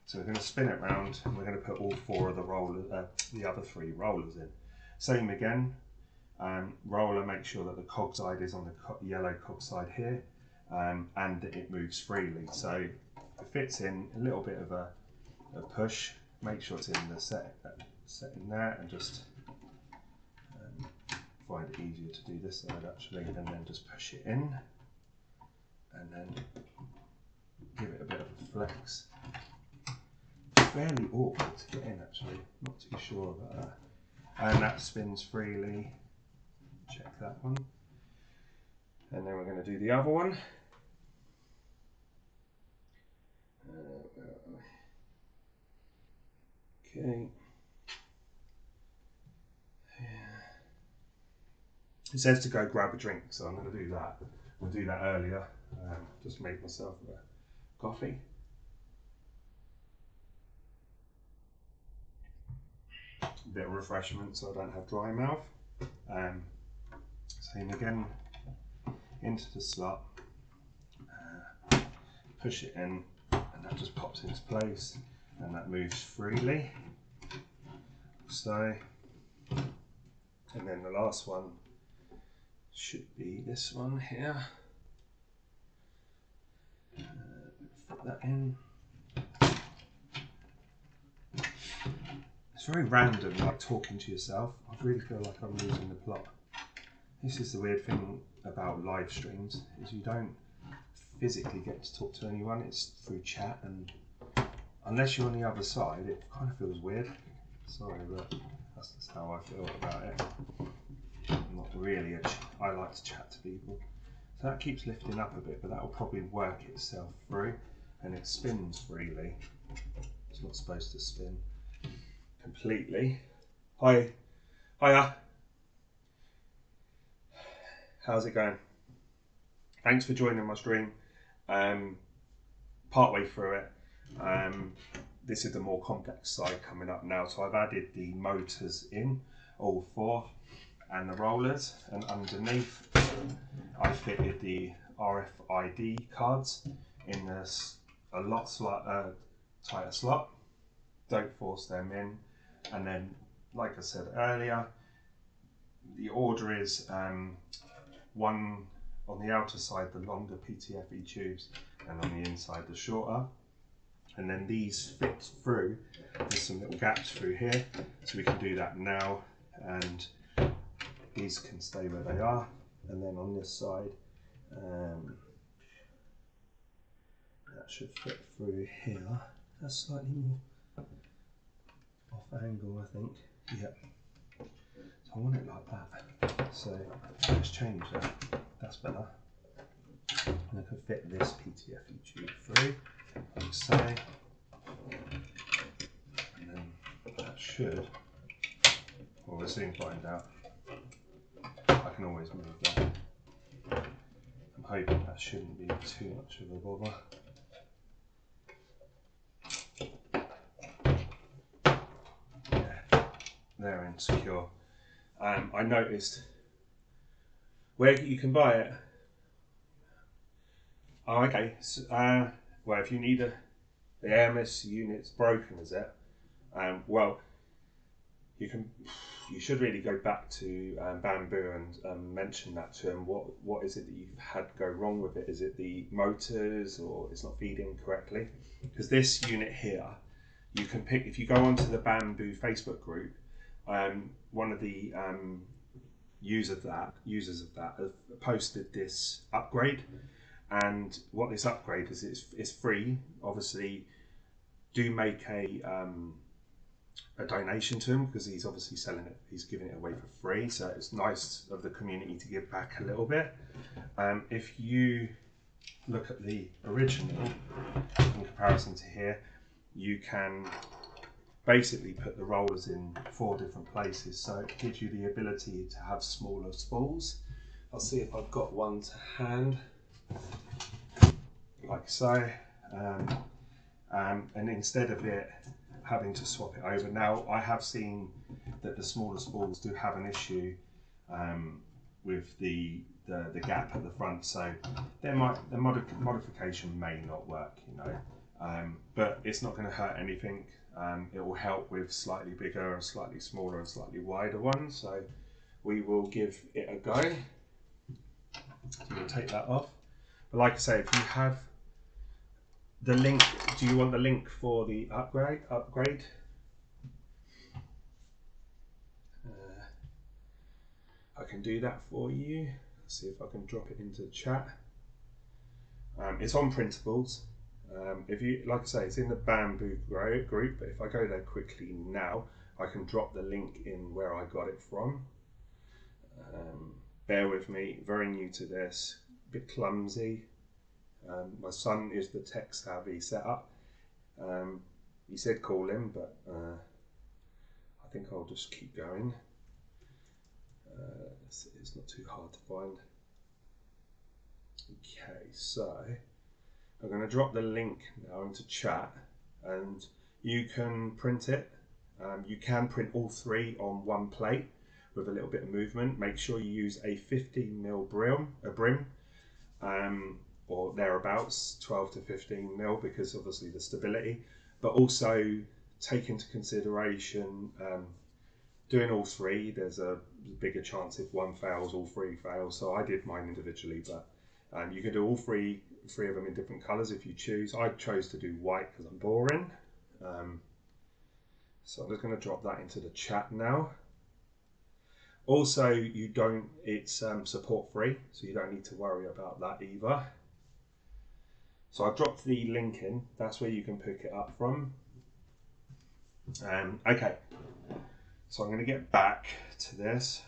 Speaker 1: So we're going to spin it round, and we're going to put all four of the other three rollers in. Same again. Roller, make sure that the cog side is on the yellow cog side here, and it moves freely. So it fits in a little bit of a push. Make sure it's in the set in there, and just find it easier to do this side actually, and then just push it in, and then give it a bit of a flex. Fairly awkward to get in actually, not too sure about that. And that spins freely. Check that one. And then we're going to do the other one. Okay. It says to go grab a drink, so I'm going to do that. I'll do that earlier. Just make myself a coffee. A bit of refreshment so I don't have dry mouth. Same again, into the slot, push it in, and that just pops into place, and that moves freely. So, and then the last one should be this one here. Fit that in. It's very random, like talking to yourself. I really feel like I'm losing the plot. This is the weird thing about live streams, is you don't physically get to talk to anyone. It's through chat, and unless you're on the other side, it kind of feels weird. Sorry, but that's just how I feel about it. I'm not really I like to chat to people. So that keeps lifting up a bit, but that will probably work itself through, and it spins freely. It's not supposed to spin completely. Hiya. How's it going? Thanks for joining my stream. Partway through it. This is the more complex side coming up now. So I've added the motors in, all four, and the rollers, and underneath I fitted the RFID cards in a lot tighter slot. Don't force them in. And then, like I said earlier, the order is one on the outer side, the longer PTFE tubes, and on the inside the shorter. And then these fit through, there's some little gaps through here, so we can do that now, and these can stay where they are. And then on this side, that should fit through here. That's slightly more off angle, I think. Yep. So I want it like that. So let's change that. That's better. And I can fit this PTFE tube through, like so. And then that should, well, we'll soon find out. I can always move that. I'm hoping that shouldn't be too much of a bother. Yeah, they're insecure. I noticed where you can buy it. Oh, okay. So, well, if you need the AMS unit's broken, is it? Well, you should really go back to Bambu and mention that to them. What is it that you've had go wrong with it? Is it the motors, or it's not feeding correctly? Because this unit here, you can pick, if you go onto the Bambu Facebook group, one of the users of that have posted this upgrade. And what this upgrade is, it's free. Obviously, do make a donation to him, because he's obviously selling it. He's giving it away for free, so it's nice of the community to give back a little bit. If you look at the original in comparison to here, you can basically put the rollers in 4 different places, so it gives you the ability to have smaller spools. I'll see if I've got one to hand, like so, and instead of it having to swap it over. Now, I have seen that the smaller spools do have an issue with the gap at the front, so the modification may not work, you know, but it's not going to hurt anything. It will help with slightly bigger and slightly smaller and slightly wider ones, so we will give it a go. So we'll take that off. But like I say, if you have the link, do you want the link for the upgrade? I can do that for you. Let's see if I can drop it into the chat. It's on Printables. If you, like I say, it's in the Bambu group, but if I go there quickly now, I can drop the link in where I got it from. Bear with me, very new to this, a bit clumsy. My son is the tech savvy setup. He said call him, but I think I'll just keep going. It's not too hard to find. Okay, so I'm going to drop the link now into chat, and you can print it. You can print all 3 on one plate with a little bit of movement. Make sure you use a 15mm brim, or thereabouts, 12 to 15mm, because obviously the stability, but also take into consideration doing all 3. There's a bigger chance if one fails, all 3 fail. So I did mine individually, but you can do all three of them in different colours if you choose. I chose to do white because I'm boring. So I'm just going to drop that into the chat now. Also, it's support free, so you don't need to worry about that either. So I've dropped the link in. That's where you can pick it up from. Okay, so I'm going to get back to this.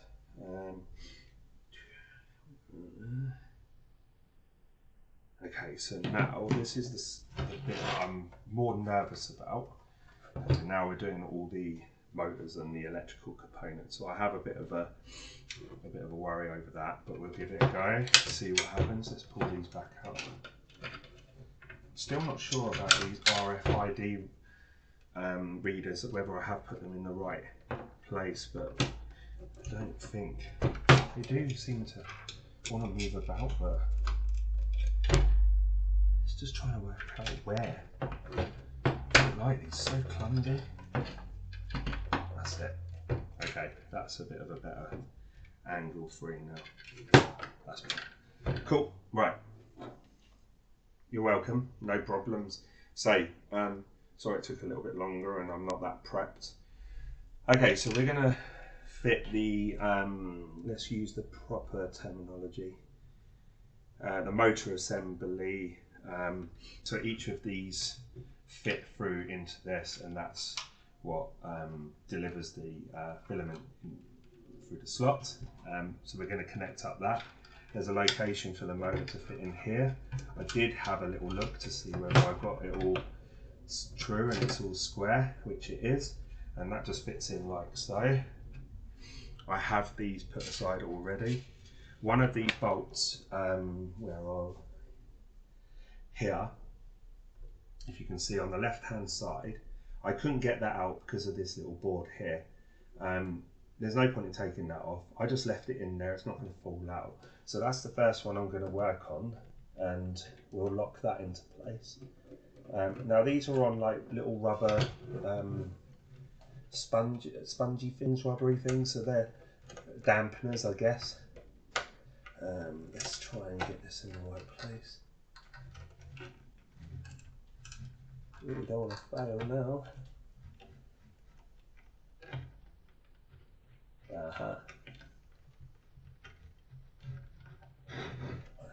Speaker 1: Okay, so now this is the bit that I'm more nervous about. And now we're doing all the motors and the electrical components, so I have a bit of a worry over that, but we'll give it a go, see what happens. Let's pull these back out. Still not sure about these RFID readers, whether I have put them in the right place, but I don't think they do seem to want to move about, but it's just trying to work out where. Like, it's so clumsy. That's it. Okay, that's a bit of a better angle for you now. That's better. Cool. Right. You're welcome, no problems. Sorry it took a little bit longer and I'm not that prepped. Okay, so we're gonna fit the, let's use the proper terminology, the motor assembly. So each of these fit through into this, and that's what delivers the filament through the slot. So we're going to connect up that. There's a location for the motor to fit in here. I did have a little look to see whether I've got it all true and it's all square, which it is, and that just fits in like so. I have these put aside already. One of these bolts, here, if you can see on the left hand side, I couldn't get that out because of this little board here. There's no point in taking that off. I just left it in there, it's not going to fall out. So that's the first one I'm going to work on, and we'll lock that into place. Now these are on like little rubber spongy things, rubbery things, so they're dampeners, I guess. Let's try and get this in the right place. Really don't want to fail now. Oh,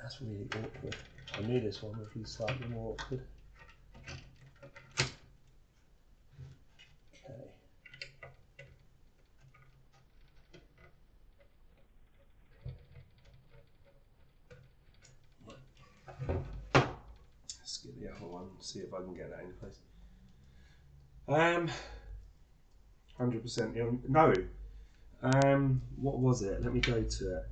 Speaker 1: that's really awkward. I knew this one would be slightly more awkward. Okay. Let's get the other one, see if I can get that in place. 100% no. What was it? Let me go to it.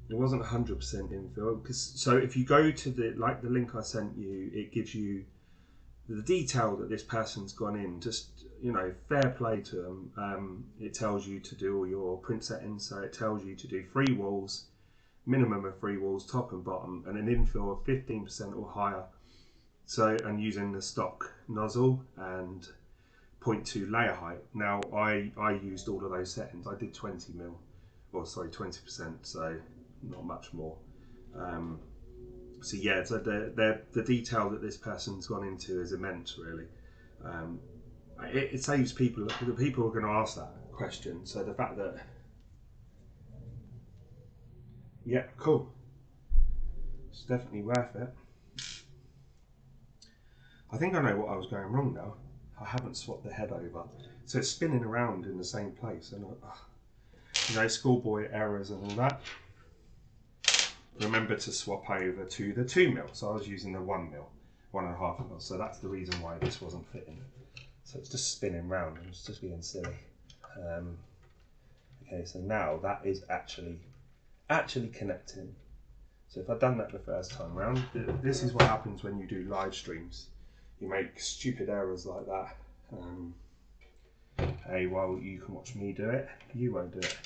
Speaker 1: It wasn't 100% infill, because so if you go to the link I sent you, it gives you the detail that this person's gone in. Just, you know, fair play to them. It tells you to do all your print settings, so it tells you to do 3 walls, minimum of 3 walls, top and bottom, and an infill of 15% or higher. So, and using the stock nozzle and 0.2 layer height. Now I used all of those settings. I did 20%, so not much more. So yeah, so the detail that this person's gone into is immense, really. It saves people. The people are going to ask that question. So the fact that, yeah, cool. It's definitely worth it. I think I know what I was going wrong now. I haven't swapped the head over, so it's spinning around in the same place, and you know, schoolboy errors and all that. Remember to swap over to the 2mm, so I was using the 1mm, 1.5mm, so that's the reason why this wasn't fitting. So it's just spinning round, and it's just being silly. Okay, so now that is actually connecting. So if I'd done that the first time round, this is what happens when you do live streams. You make stupid errors like that. Hey, well, you can watch me do it, you won't do it.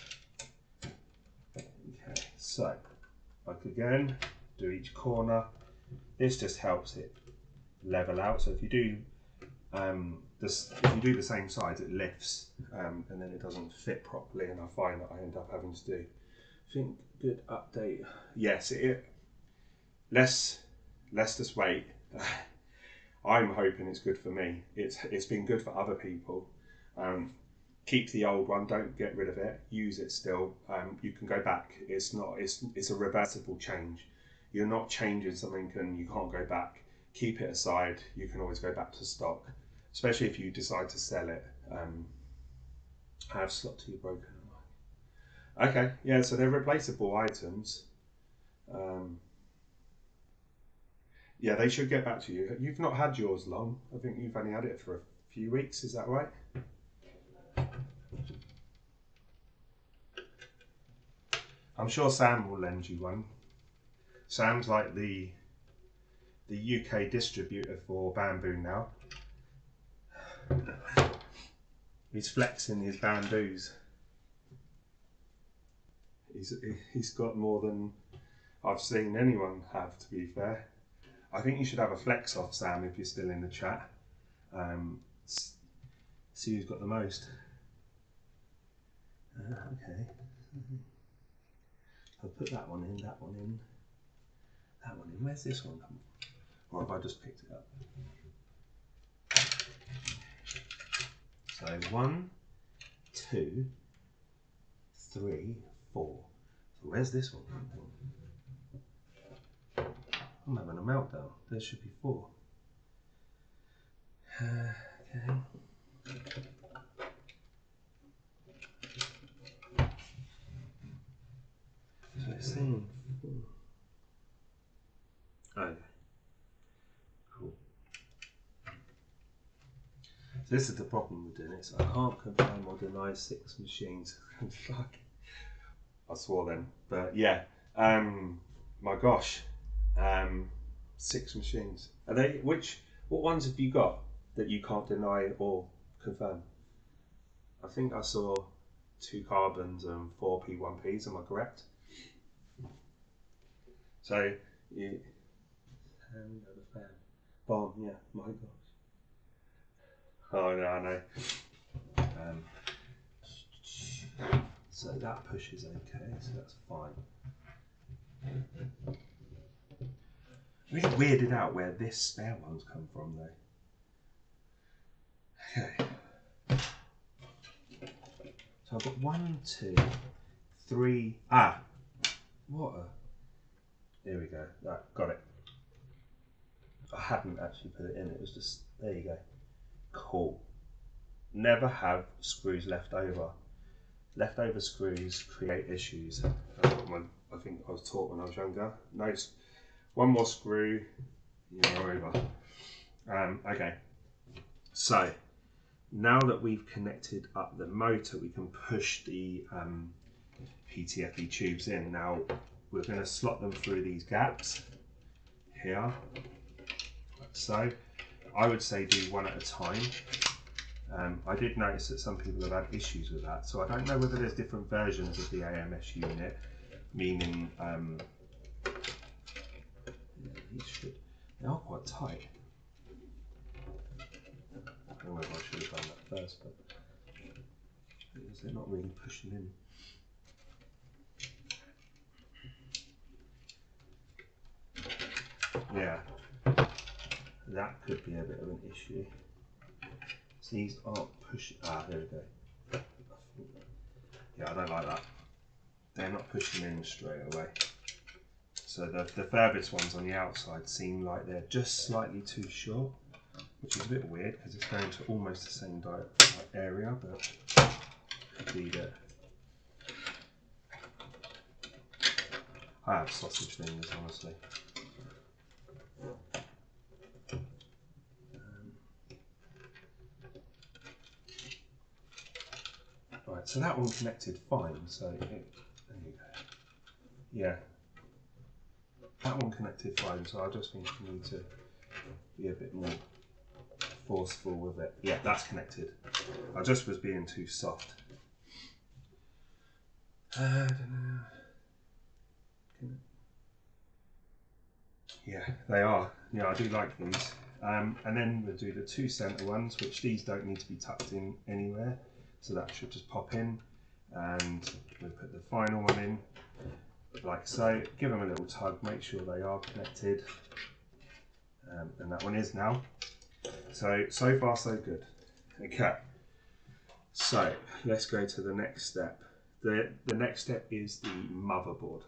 Speaker 1: Okay, so like again, do each corner. This just helps it level out. So if you do the same sides, it lifts, and then it doesn't fit properly. And I find that I end up having to do. I think good update. Yes, let's just wait. I'm hoping it's good for me. It's been good for other people. Keep the old one. Don't get rid of it. Use it still. You can go back. It's a reversible change. You're not changing something and you can't go back. Keep it aside. You can always go back to stock, especially if you decide to sell it. I have slot 2 broken. Okay, yeah. So they're replaceable items. Yeah, they should get back to you. You've not had yours long. I think you've only had it for a few weeks. Is that right? I'm sure Sam will lend you one. Sam's like the UK distributor for Bambu now. He's flexing his Bambus. He's got more than I've seen anyone have, to be fair. I think you should have a flex off, Sam, if you're still in the chat. See who's got the most. Okay. I'll put that one in, that one in, that that one in. Where's this one come from? Or have I just picked it up? So 1, 2, 3, 4. So where's this one come from? I'm having a meltdown. There should be 4. Okay. So it's saying 4. Okay. Cool. So this is the problem with doing it. So I can't confirm or deny 6 machines. Fuck. I swore then. But yeah. My gosh. 6 machines. Are they what ones have you got that you can't deny or confirm? I think I saw 2 carbons and 4 P1Ps, am I correct? So you the fan. Bomb, yeah, my gosh. Oh no, I know. So that push is okay, so that's fine. Really weirded out where this spare one's come from though. Okay. So I've got 1, 2, 3. What a. Here we go. Right, got it. I hadn't actually put it in. It was just there. You go. Cool. Never have screws left over. Leftover screws create issues. I think I was taught when I was younger. No, one more screw, you're over. Okay. So now that we've connected up the motor, we can push the PTFE tubes in. Now we're going to slot them through these gaps here, like so. I would say do one at a time. I did notice that some people have had issues with that, so I don't know whether there's different versions of the AMS unit, meaning they are quite tight. I don't know if I should have done that first, but because they're not really pushing in. Yeah, that could be a bit of an issue. So these aren't pushing. There we go. Yeah, I don't like that. They're not pushing in straight away. So the furthest ones on the outside seem like they're just slightly too short, which is a bit weird because it's going to almost the same area, but could be that. I have sausage fingers, honestly. Right, so that one connected fine. So there you go. Yeah, that one connected fine. So I just think you need to be a bit more forceful with it. Yeah, that's connected. I just was being too soft. I don't know. Yeah, they are. Yeah, I do like these. And then we'll do the 2 centre ones, which these don't need to be tucked in anywhere. So that should just pop in. And we'll put the final one in, like so. Give them a little tug, make sure they are connected. And that one is now. So far so good. Okay. So let's go to the next step. The next step is the motherboard.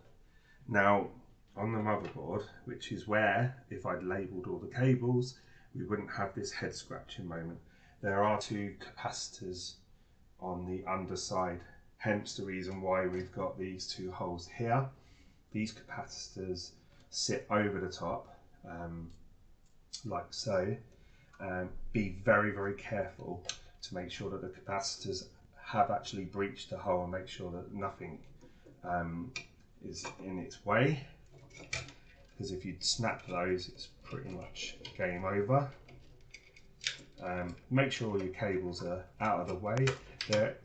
Speaker 1: Now, on the motherboard, which is where, if I'd labelled all the cables, we wouldn't have this head scratching moment. There are 2 capacitors on the underside, hence the reason why we've got these 2 holes here. These capacitors sit over the top, like so. Be very, very careful to make sure that the capacitors have actually breached the hole and make sure that nothing is in its way, because if you snap those, it's pretty much game over. Make sure all your cables are out of the way.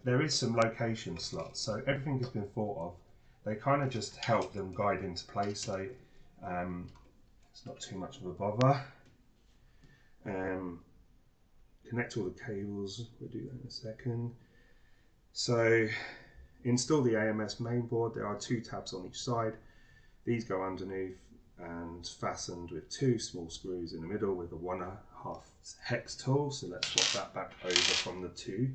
Speaker 1: There is some location slots, so everything has been thought of. They kind of just help them guide into place, so it's not too much of a bother. Connect all the cables, we'll do that in a second. So install the AMS mainboard. There are 2 tabs on each side. These go underneath and fastened with 2 small screws in the middle with a 1.5 hex tool. So let's swap that back over from the 2.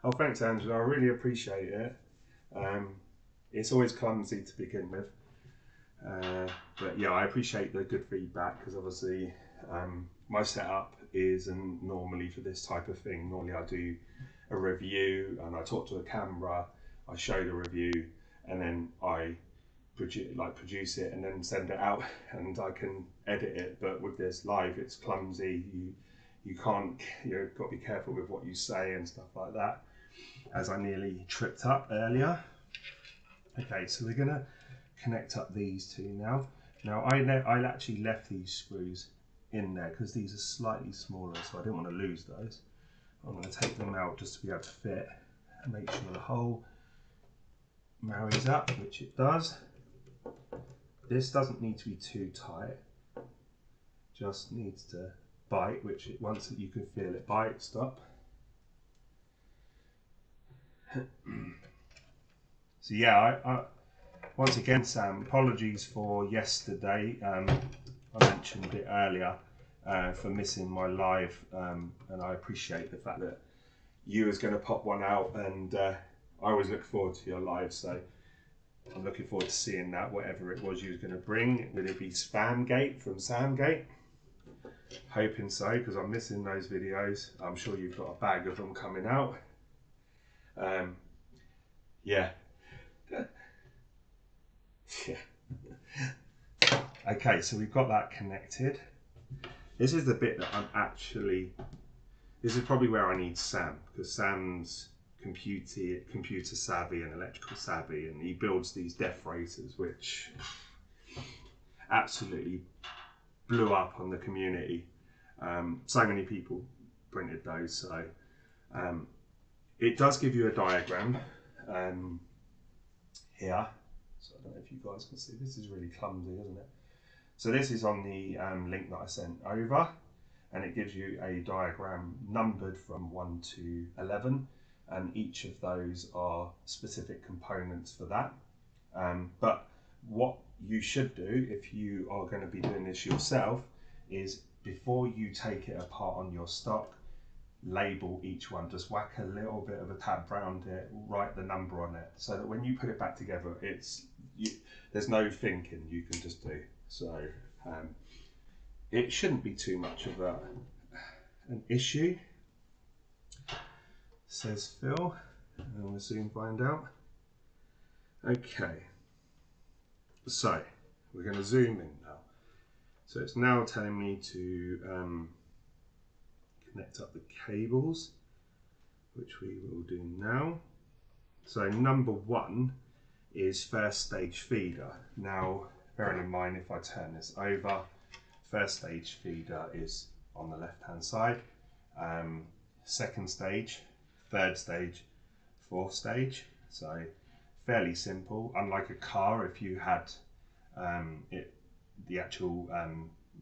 Speaker 1: Oh, thanks, Angela. I really appreciate it. It's always clumsy to begin with. But yeah, I appreciate the good feedback, because obviously my setup isn't normally for this type of thing. Normally I do a review and I talk to a camera, I show the review, and then I produce it and then send it out and I can edit it. But with this live, it's clumsy. You've got to be careful with what you say and stuff like that, as I nearly tripped up earlier. Okay, so we're gonna connect up these 2 now. Now I actually left these screws in there because these are slightly smaller, so I didn't want to lose those. I'm going to take them out just to be able to fit and make sure the hole marries up, which it does. This doesn't need to be too tight, just needs to bite, which once you can feel it bite, stop. So yeah, I once again, Sam, apologies for yesterday. I mentioned it earlier for missing my live, and I appreciate the fact that you was going to pop one out, and I always look forward to your live, so I'm looking forward to seeing that, whatever it was you was going to bring. Would it be Spamgate from Samgate? Hoping so, because I'm missing those videos. I'm sure you've got a bag of them coming out. Yeah. Yeah. Okay, so we've got that connected. This is the bit that this is probably where I need Sam, because Sam's computer savvy and electrical savvy, and he builds these def raters which absolutely blew up on the community. So many people printed those, so it does give you a diagram here. So I don't know if you guys can see, this is really clumsy, isn't it? So this is on the link that I sent over, and it gives you a diagram numbered from 1 to 11, and each of those are specific components for that. But what you should do if you are going to be doing this yourself is, before you take it apart on your stock, label each one. Just whack a little bit of a tab around it, write the number on it, so that when you put it back together, there's no thinking, you can just do. So it shouldn't be too much of an issue, says Phil, and we'll soon find out. Okay, so we're going to zoom in now. So it's now telling me to connect up the cables, which we will do now. So number 1 is first stage feeder. Now, bearing in mind, if I turn this over, first stage feeder is on the left hand side, second stage, third stage, fourth stage. So fairly simple. Unlike a car, if you had the actual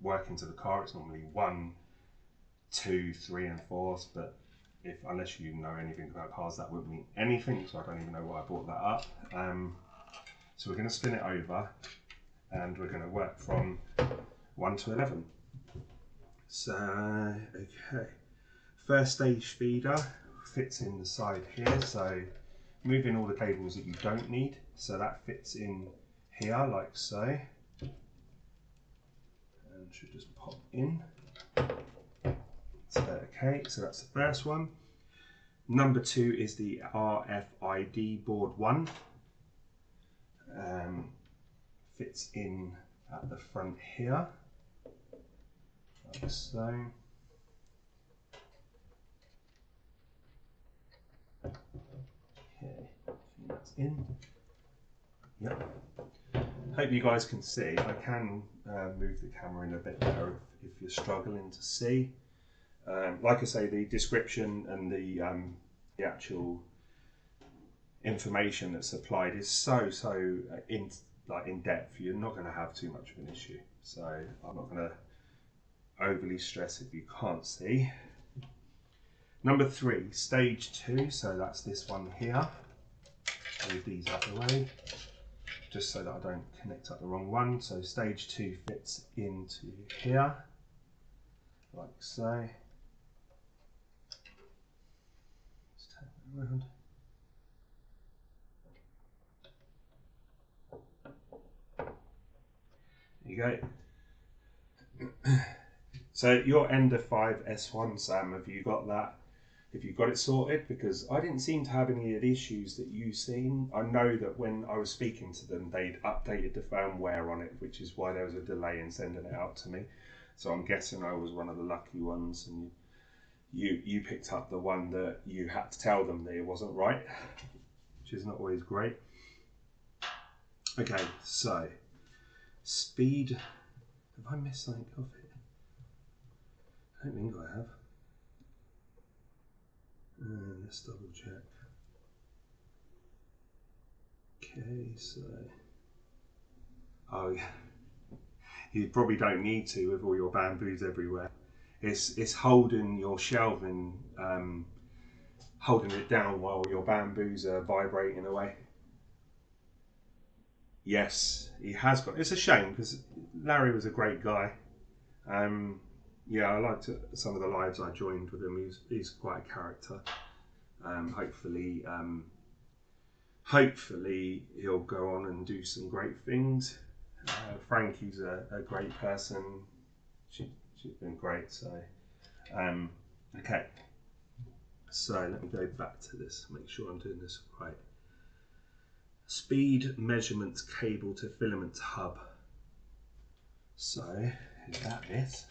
Speaker 1: workings of the car, it's normally 1, 2, 3 and 4s, but unless you know anything about cars, that wouldn't mean anything, so I don't even know why I brought that up. So we're going to spin it over, and we're going to work from 1 to 11. So, okay, first stage feeder fits in the side here, so moving all the cables that you don't need, so that fits in here like so, and should just pop in. So, okay, so that's the first one. Number 2 is the RFID board 1. Fits in at the front here, like so. Okay, that's in. Yep. Hope you guys can see. I can move the camera in a bit better if you're struggling to see. Like I say, the description and the actual information that's supplied is so in depth. You're not going to have too much of an issue. So I'm not going to overly stress if you can't see. Number 3, stage 2. So that's this one here. Move these out of the way. just so that I don't connect up the wrong one. So stage 2 fits into here, like so. Let's turn it around. There you go. So your Ender 5 S1, Sam, have you got that? Have you got it sorted? Because I didn't seem to have any of the issues that you've seen. I know that when I was speaking to them, they'd updated the firmware on it, which is why there was a delay in sending it out to me. So I'm guessing I was one of the lucky ones, and you picked up the one that you had to tell them that it wasn't right, which is not always great. Okay, so speed. Have I missed something off here? I don't think I have. Let's double check. Okay, so oh yeah, you probably don't need to with all your bamboos everywhere. It's holding your shelving, holding it down while your bamboos are vibrating away. Yes, he has got. It's a shame because Larry was a great guy. Yeah, I liked some of the lives I joined with him. He's quite a character. Hopefully he'll go on and do some great things. Frankie's a great person. She's been great. So, okay. So let me go back to this. Make sure I'm doing this right. Speed measurement cable to filament hub. So is that this?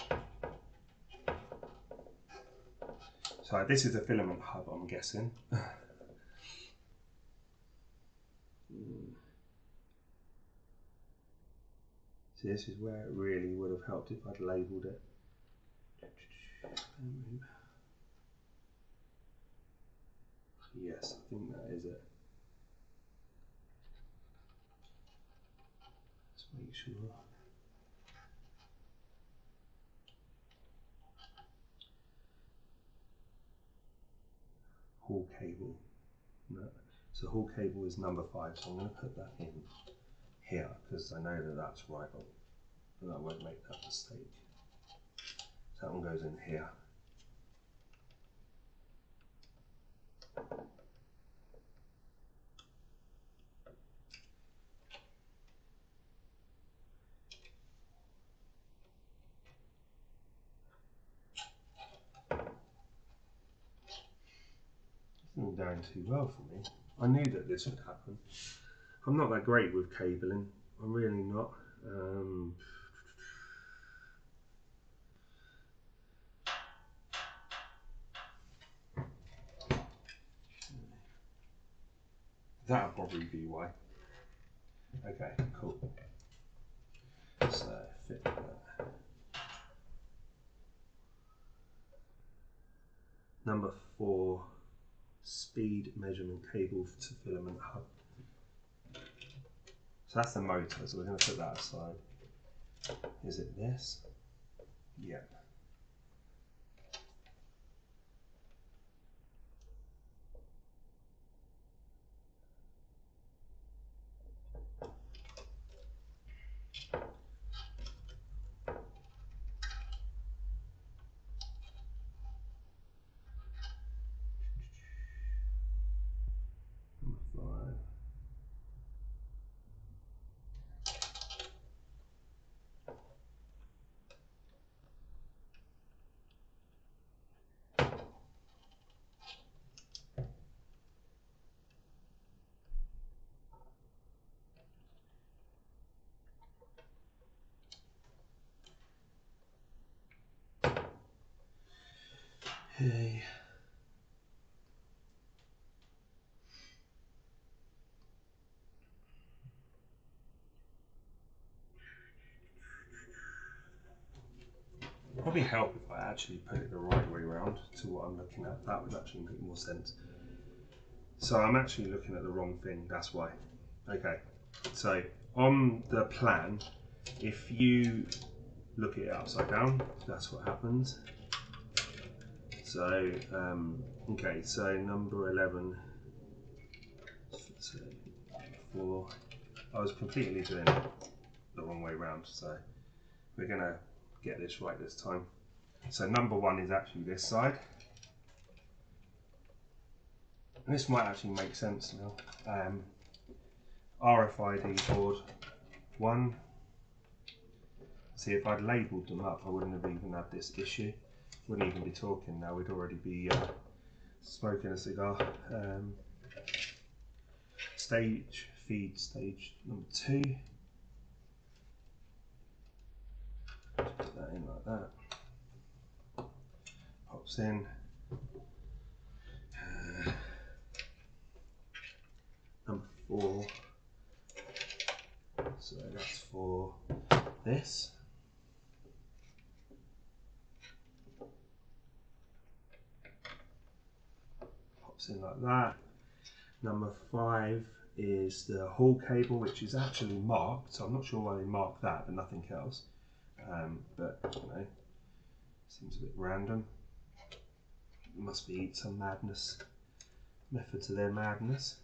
Speaker 1: So this is a filament hub, I'm guessing. So this is where it really would have helped if I'd labelled it. Yes, I think that is it. Let's make sure. Hall cable. No. So hall cable is number 5, so I'm going to put that in here because I know that that's right, and I won't make that mistake. So that one goes in here. It's not going too well for me. I knew that this would happen. I'm not that great with cabling. I'm really not. That'll probably be why. Okay, cool. So fit that. Number 4, speed measurement cable to filament hub. So that's the motor, so we're going to put that aside. Is it this? Yeah. Number 5. Hey. Probably help if I actually put it the right way around to what I'm looking at. That would actually make more sense. So I'm actually looking at the wrong thing, that's why. Okay, so on the plan, if you look at it upside down, that's what happens. So, okay, so number 11, so 4, I was completely doing it the wrong way round, so we're going to get this right this time. So number 1 is actually this side. And this might actually make sense now. RFID board 1. See, if I'd labelled them up, I wouldn't have even had this issue. Wouldn't even be talking now, we'd already be smoking a cigar. Stage, feed stage number 2. Just put that in like that. Pops in. Number 4. So that's for this. Pops in like that. Number 5 is the hall cable, which is actually marked. So I'm not sure why they marked that, but nothing else. But you know, seems a bit random. Must be some madness, method to their madness.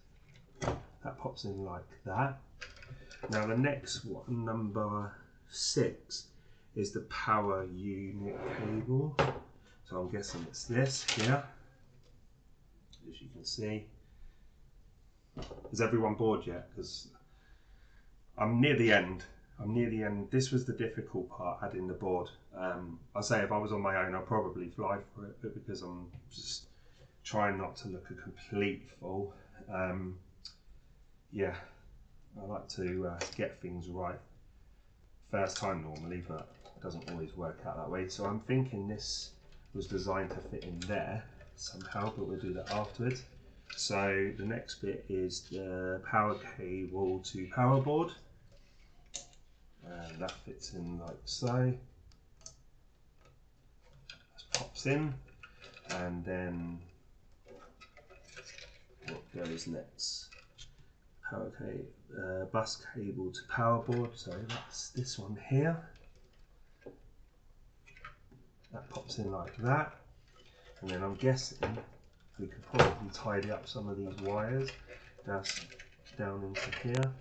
Speaker 1: That pops in like that. Now the next one, number 6, is the power unit cable. So I'm guessing it's this here, as you can see. Is everyone bored yet? Because I'm near the end. This was the difficult part, adding the board. I say if I was on my own, I'd probably fly for it, but because I'm just trying not to look a complete fool, yeah, I like to get things right first time normally, but it doesn't always work out that way. So I'm thinking this was designed to fit in there somehow, but we'll do that afterwards. So the next bit is the power cable to power board. And that fits in like so. Just pops in, and then what goes next? Power cable, bus cable to power board. So that's this one here. That pops in like that, and then I'm guessing we could probably tidy up some of these wires down into here.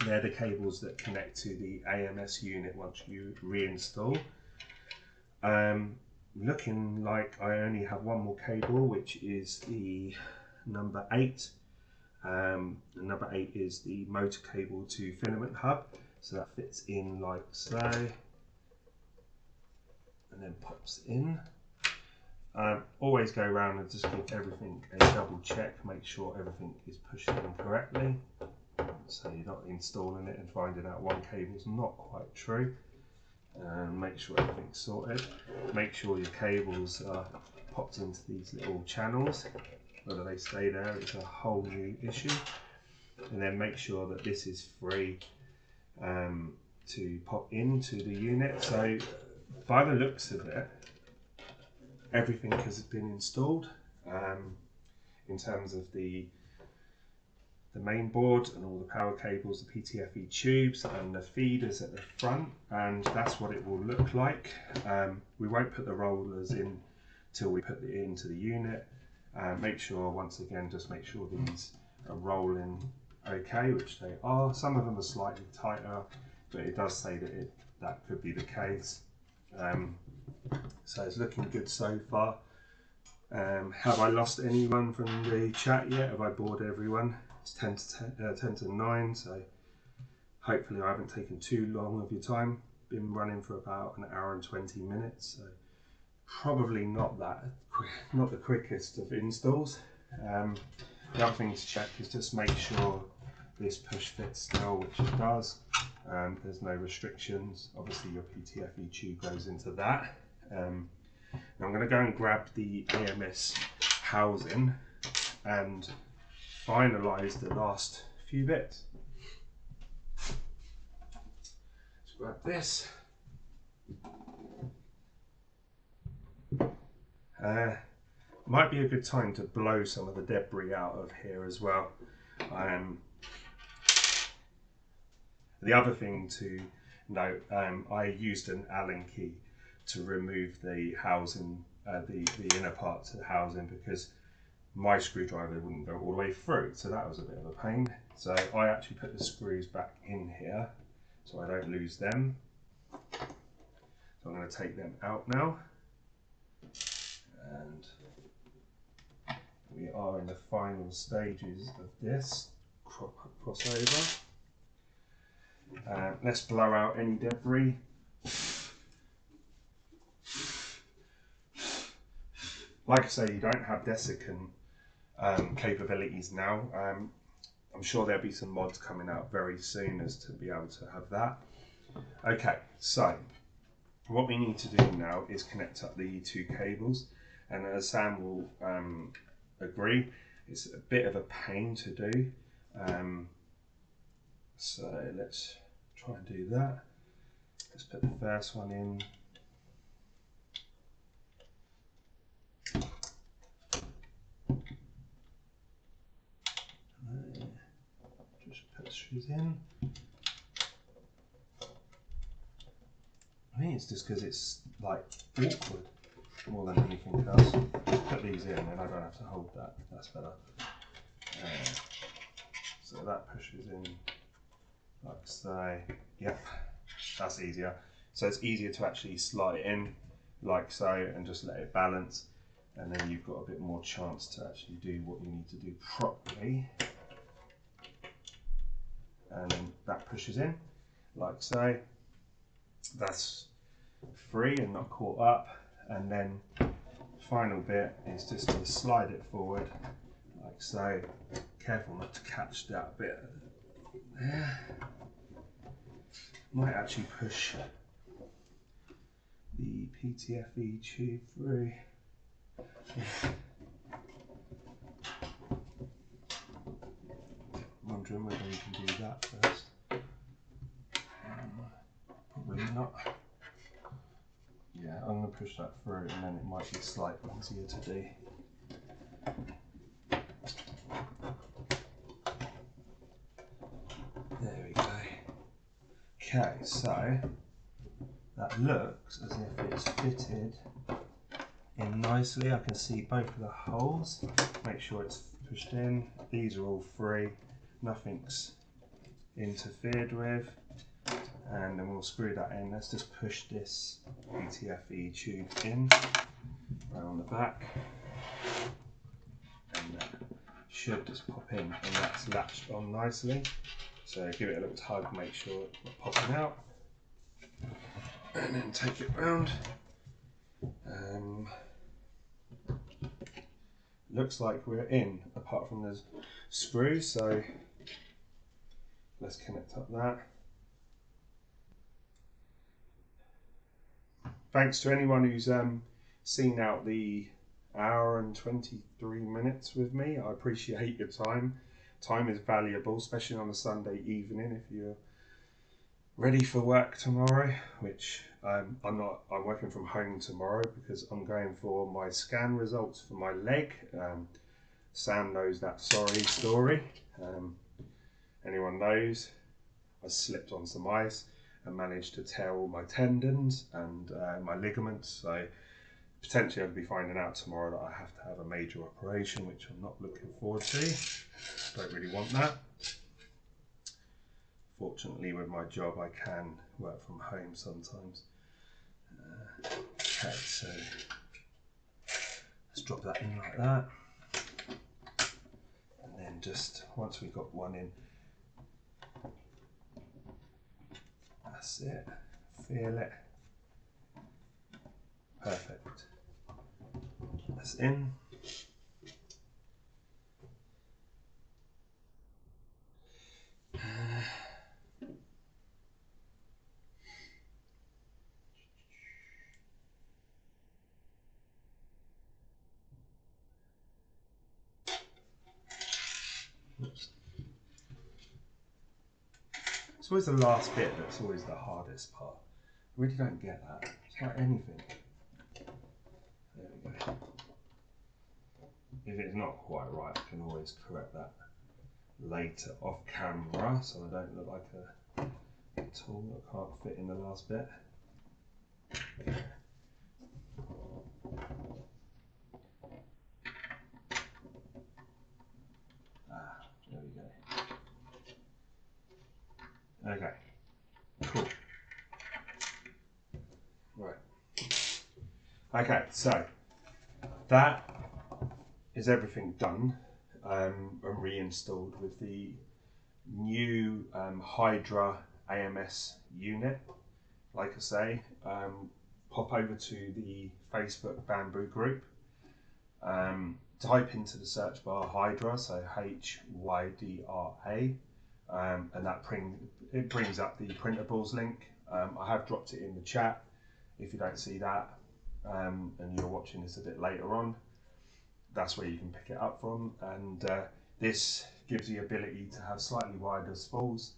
Speaker 1: They're the cables that connect to the AMS unit once you reinstall. Looking like I only have one more cable, which is the number 8. The number 8 is the motor cable to filament hub. So that fits in like so, and then pops in. Always go around and just give everything a double check, make sure everything is pushed in correctly. So you're not installing it and finding out one cable's not quite true. And make sure everything's sorted. Make sure your cables are popped into these little channels. Whether they stay there is a whole new issue. And then make sure that this is free to pop into the unit. So by the looks of it, everything has been installed in terms of the main board and all the power cables, the PTFE tubes and the feeders at the front, and that's what it will look like. We won't put the rollers in till we put it into the unit. Make sure, once again, just make sure these are rolling okay, which they are. Some of them are slightly tighter, but it does say that that could be the case. So it's looking good so far. Have I lost anyone from the chat yet? Have I bored everyone? It's 10 to 9, so hopefully I haven't taken too long of your time. Been running for about an hour and 20 minutes, so probably not the quickest of installs. The other thing to check is just make sure this push fits still, which it does. There's no restrictions. Obviously your PTFE tube goes into that. Now I'm going to go and grab the AMS housing and finalise the last few bits. Let's grab this. Might be a good time to blow some of the debris out of here as well. The other thing to note, I used an Allen key to remove the housing, the inner parts of the housing, because my screwdriver wouldn't go all the way through, so that was a bit of a pain. So I actually put the screws back in here so I don't lose them. So I'm going to take them out now, and we are in the final stages of this crossover. Let's blow out any debris. Like I say, you don't have desiccant capabilities now. I'm sure there'll be some mods coming out very soon as to be able to have that. Okay, so what we need to do now is connect up the two cables, and as Sam will agree, it's a bit of a pain to do. So let's try and do that. Let's put the first one in. Just put screws in. I think it's just because it's like awkward more than anything else. Just put these in and I don't have to hold that. That's better. So that pushes in like so. Yep, that's easier. So it's easier to actually slide it in like so and just let it balance, and then you've got a bit more chance to actually do what you need to do properly. And then that pushes in like so. That's free and not caught up, and then final bit is just to slide it forward like so. Careful not to catch that bit there. Might actually push the PTFE tube through. Wondering whether we can do that first. Probably not. Yeah, I'm going to push that through and then it might be slightly easier to do. There we go. Okay, so that looks as if it's fitted in nicely. I can see both of the holes. Make sure it's pushed in. These are all free. Nothing's interfered with. And then we'll screw that in. Let's just push this PTFE tube in around the back, and that should just pop in, and that's latched on nicely. So give it a little tug, make sure it's not popping out, and then take it round. Looks like we're in, apart from the screw, so let's connect up that. Thanks to anyone who's seen out the hour and 23 minutes with me. I appreciate your time. Time is valuable, especially on a Sunday evening if you're ready for work tomorrow, which I'm not. I'm working from home tomorrow because I'm going for my scan results for my leg. Sam knows that sorry story. Anyone knows, I slipped on some ice and managed to tear all my tendons and my ligaments, so potentially I'll be finding out tomorrow that I have to have a major operation, which I'm not looking forward to. Don't really want that. Fortunately with my job I can work from home sometimes. Okay, so let's drop that in like that, and then just once we've got one in, that's it, feel it, perfect, that's in. Oops. It's always the last bit that's always the hardest part. I really don't get that. It's like anything. There we go. If it's not quite right, I can always correct that later off camera, so I don't look like a tool that can't fit in the last bit. Okay, cool. Right. Okay, so that is everything done and reinstalled with the new Hydra AMS unit. Like I say, pop over to the Facebook Bambu group, type into the search bar Hydra, so HYDRA, and that brings up the printables link. I have dropped it in the chat if you don't see that, and you're watching this a bit later on. That's where you can pick it up from, and this gives the ability to have slightly wider spools.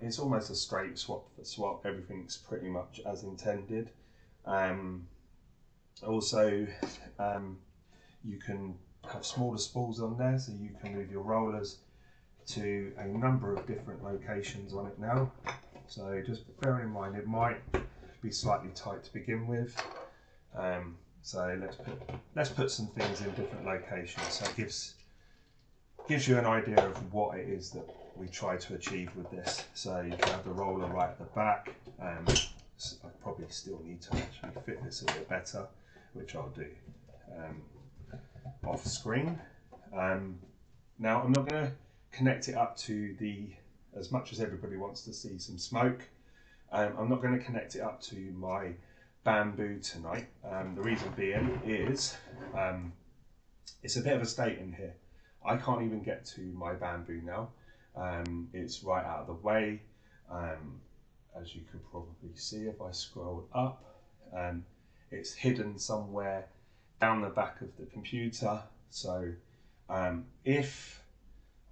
Speaker 1: It's almost a straight swap for swap. Everything's pretty much as intended. Also, you can have smaller spools on there, so you can move your rollers to a number of different locations on it now. So just bear in mind it might be slightly tight to begin with. So let's put some things in different locations. So it gives you an idea of what it is that we try to achieve with this. So you can have the roller right at the back. I probably still need to actually fit this a bit better, which I'll do off screen. Now I'm not going to connect it up to as much as everybody wants to see some smoke, I'm not going to connect it up to my Bambu tonight. The reason being is it's a bit of a state in here. I can't even get to my Bambu now. It's right out of the way. As you can probably see if I scroll up, it's hidden somewhere down the back of the computer. So if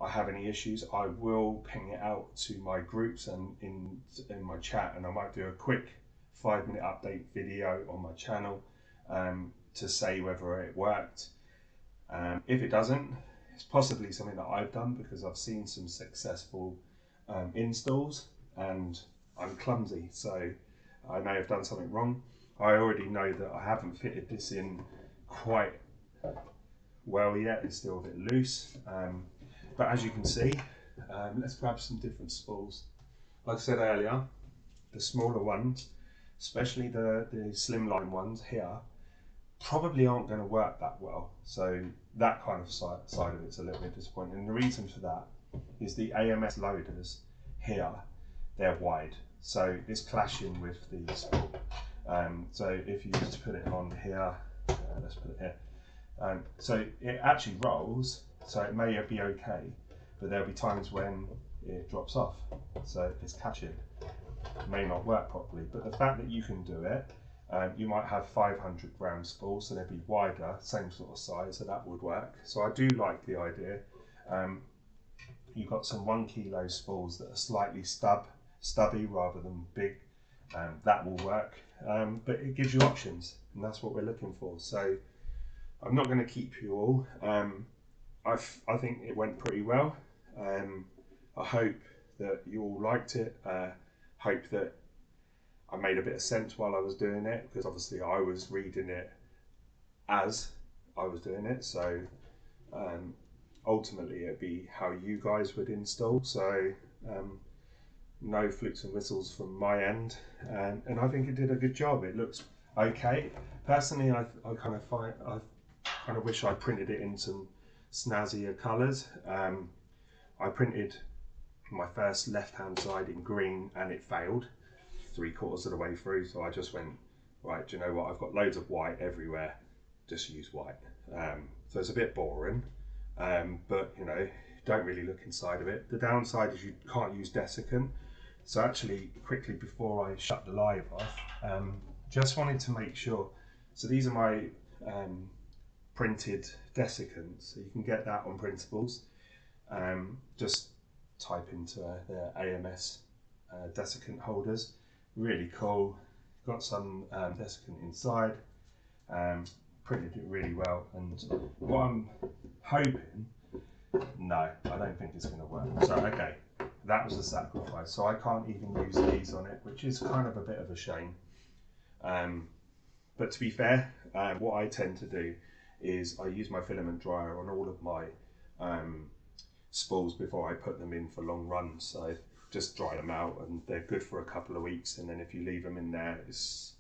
Speaker 1: I have any issues, I will ping it out to my groups and in my chat, and I might do a quick 5-minute update video on my channel to say whether it worked. If it doesn't, it's possibly something that I've done, because I've seen some successful installs and I'm clumsy, so I may have done something wrong. I already know that I haven't fitted this in quite well yet. It's still a bit loose, but as you can see, let's grab some different spools. Like I said earlier, the smaller ones, especially the slimline ones here, probably aren't going to work that well. So that kind of side of it's a little bit disappointing. And the reason for that is the AMS loaders here, they're wide, so it's clashing with the spool. So if you just put it on here, let's put it here. So it actually rolls, so it may be okay, but there'll be times when it drops off, so it's catching. It may not work properly, but the fact that you can do it, you might have 500 gram spools, so they'd be wider, same sort of size, so that would work. So I do like the idea. You've got some 1 kilo spools that are slightly stubby rather than big. That will work, but it gives you options, and that's what we're looking for. So I'm not going to keep you all. I think it went pretty well. I hope that you all liked it. Hope that I made a bit of sense while I was doing it, because obviously I was reading it as I was doing it. So ultimately it'd be how you guys would install. So no flicks and whistles from my end, and I think it did a good job. It looks okay. Personally, I kind of wish I printed it in some snazzier colours. I printed my first left-hand side in green, and it failed 3/4 of the way through. So I just went, right, do you know what? I've got loads of white everywhere. Just use white. So it's a bit boring, but you know, don't really look inside of it. The downside is you can't use desiccant. So actually, quickly before I shut the live off, just wanted to make sure. So these are my printed desiccants. So you can get that on Printables. Just type into the AMS desiccant holders. Really cool. Got some desiccant inside. Printed it really well. And what I'm hoping, no, I don't think it's going to work. So okay. That was a sacrifice, so I can't even use these on it, which is kind of a bit of a shame. But to be fair, what I tend to do is I use my filament dryer on all of my spools before I put them in for long runs. So just dry them out, and they're good for a couple of weeks. And then if you leave them in there, it's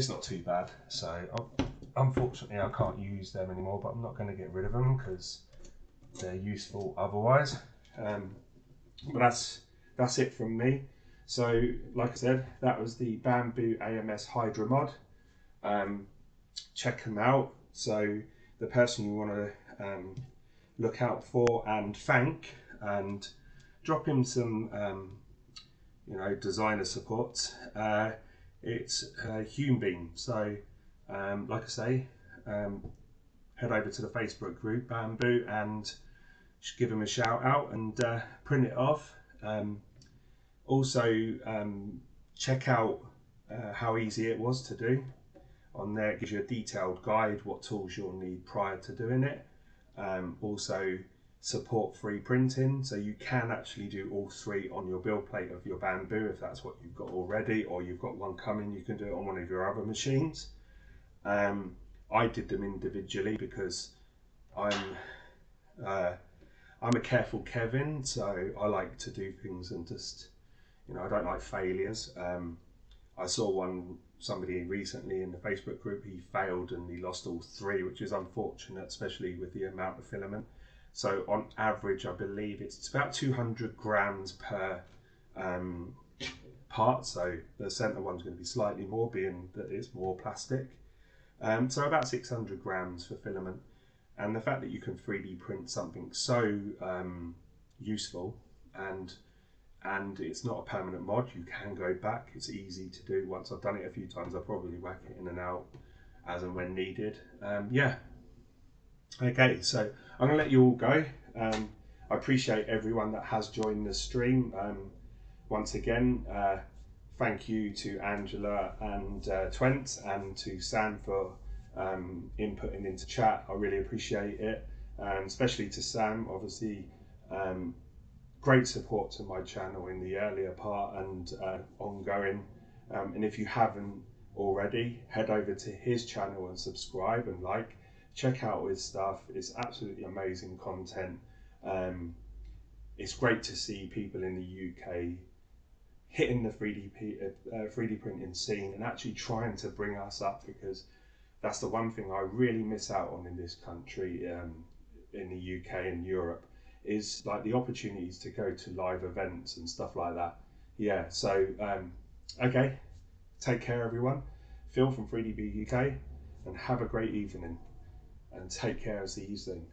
Speaker 1: not too bad. So unfortunately, I can't use them anymore, but I'm not going to get rid of them because they're useful otherwise. But that's it from me. So like I said, that was the Bambu AMS Hydra mod. Check them out. So the person you want to look out for and thank, and drop him some designer support. It's Hume Beam. So like I say, head over to the Facebook group Bambu and just give him a shout out and print it off. Also check out how easy it was to do. On there it gives you a detailed guide what tools you'll need prior to doing it. Also support free printing, so you can actually do all three on your build plate of your Bambu if that's what you've got already, or you've got one coming, you can do it on one of your other machines. I did them individually because I'm a careful Kevin, so I like to do things and just, I don't like failures. I saw somebody recently in the Facebook group, he failed and he lost all three, which is unfortunate, especially with the amount of filament. So on average, I believe it's about 200 grams per part. So the center one's going to be slightly more, being that it's more plastic. So about 600 grams for filament. And the fact that you can 3D print something so useful, and it's not a permanent mod, you can go back, it's easy to do. Once I've done it a few times, I'll probably whack it in and out as and when needed. Yeah. Okay, so I'm going to let you all go. I appreciate everyone that has joined the stream. Once again, thank you to Angela and Twent, and to Sam for inputting into chat. I really appreciate it, especially to Sam, obviously. Great support to my channel in the earlier part and ongoing. And if you haven't already, head over to his channel and subscribe and like. Check out his stuff. It's absolutely amazing content. It's great to see people in the UK hitting the 3D printing scene and actually trying to bring us up, because that's the one thing I really miss out on in this country, in the UK and Europe, is like the opportunities to go to live events and stuff like that. Yeah, so okay, take care everyone. Phil from 3DB UK, and have a great evening, and take care, see you soon.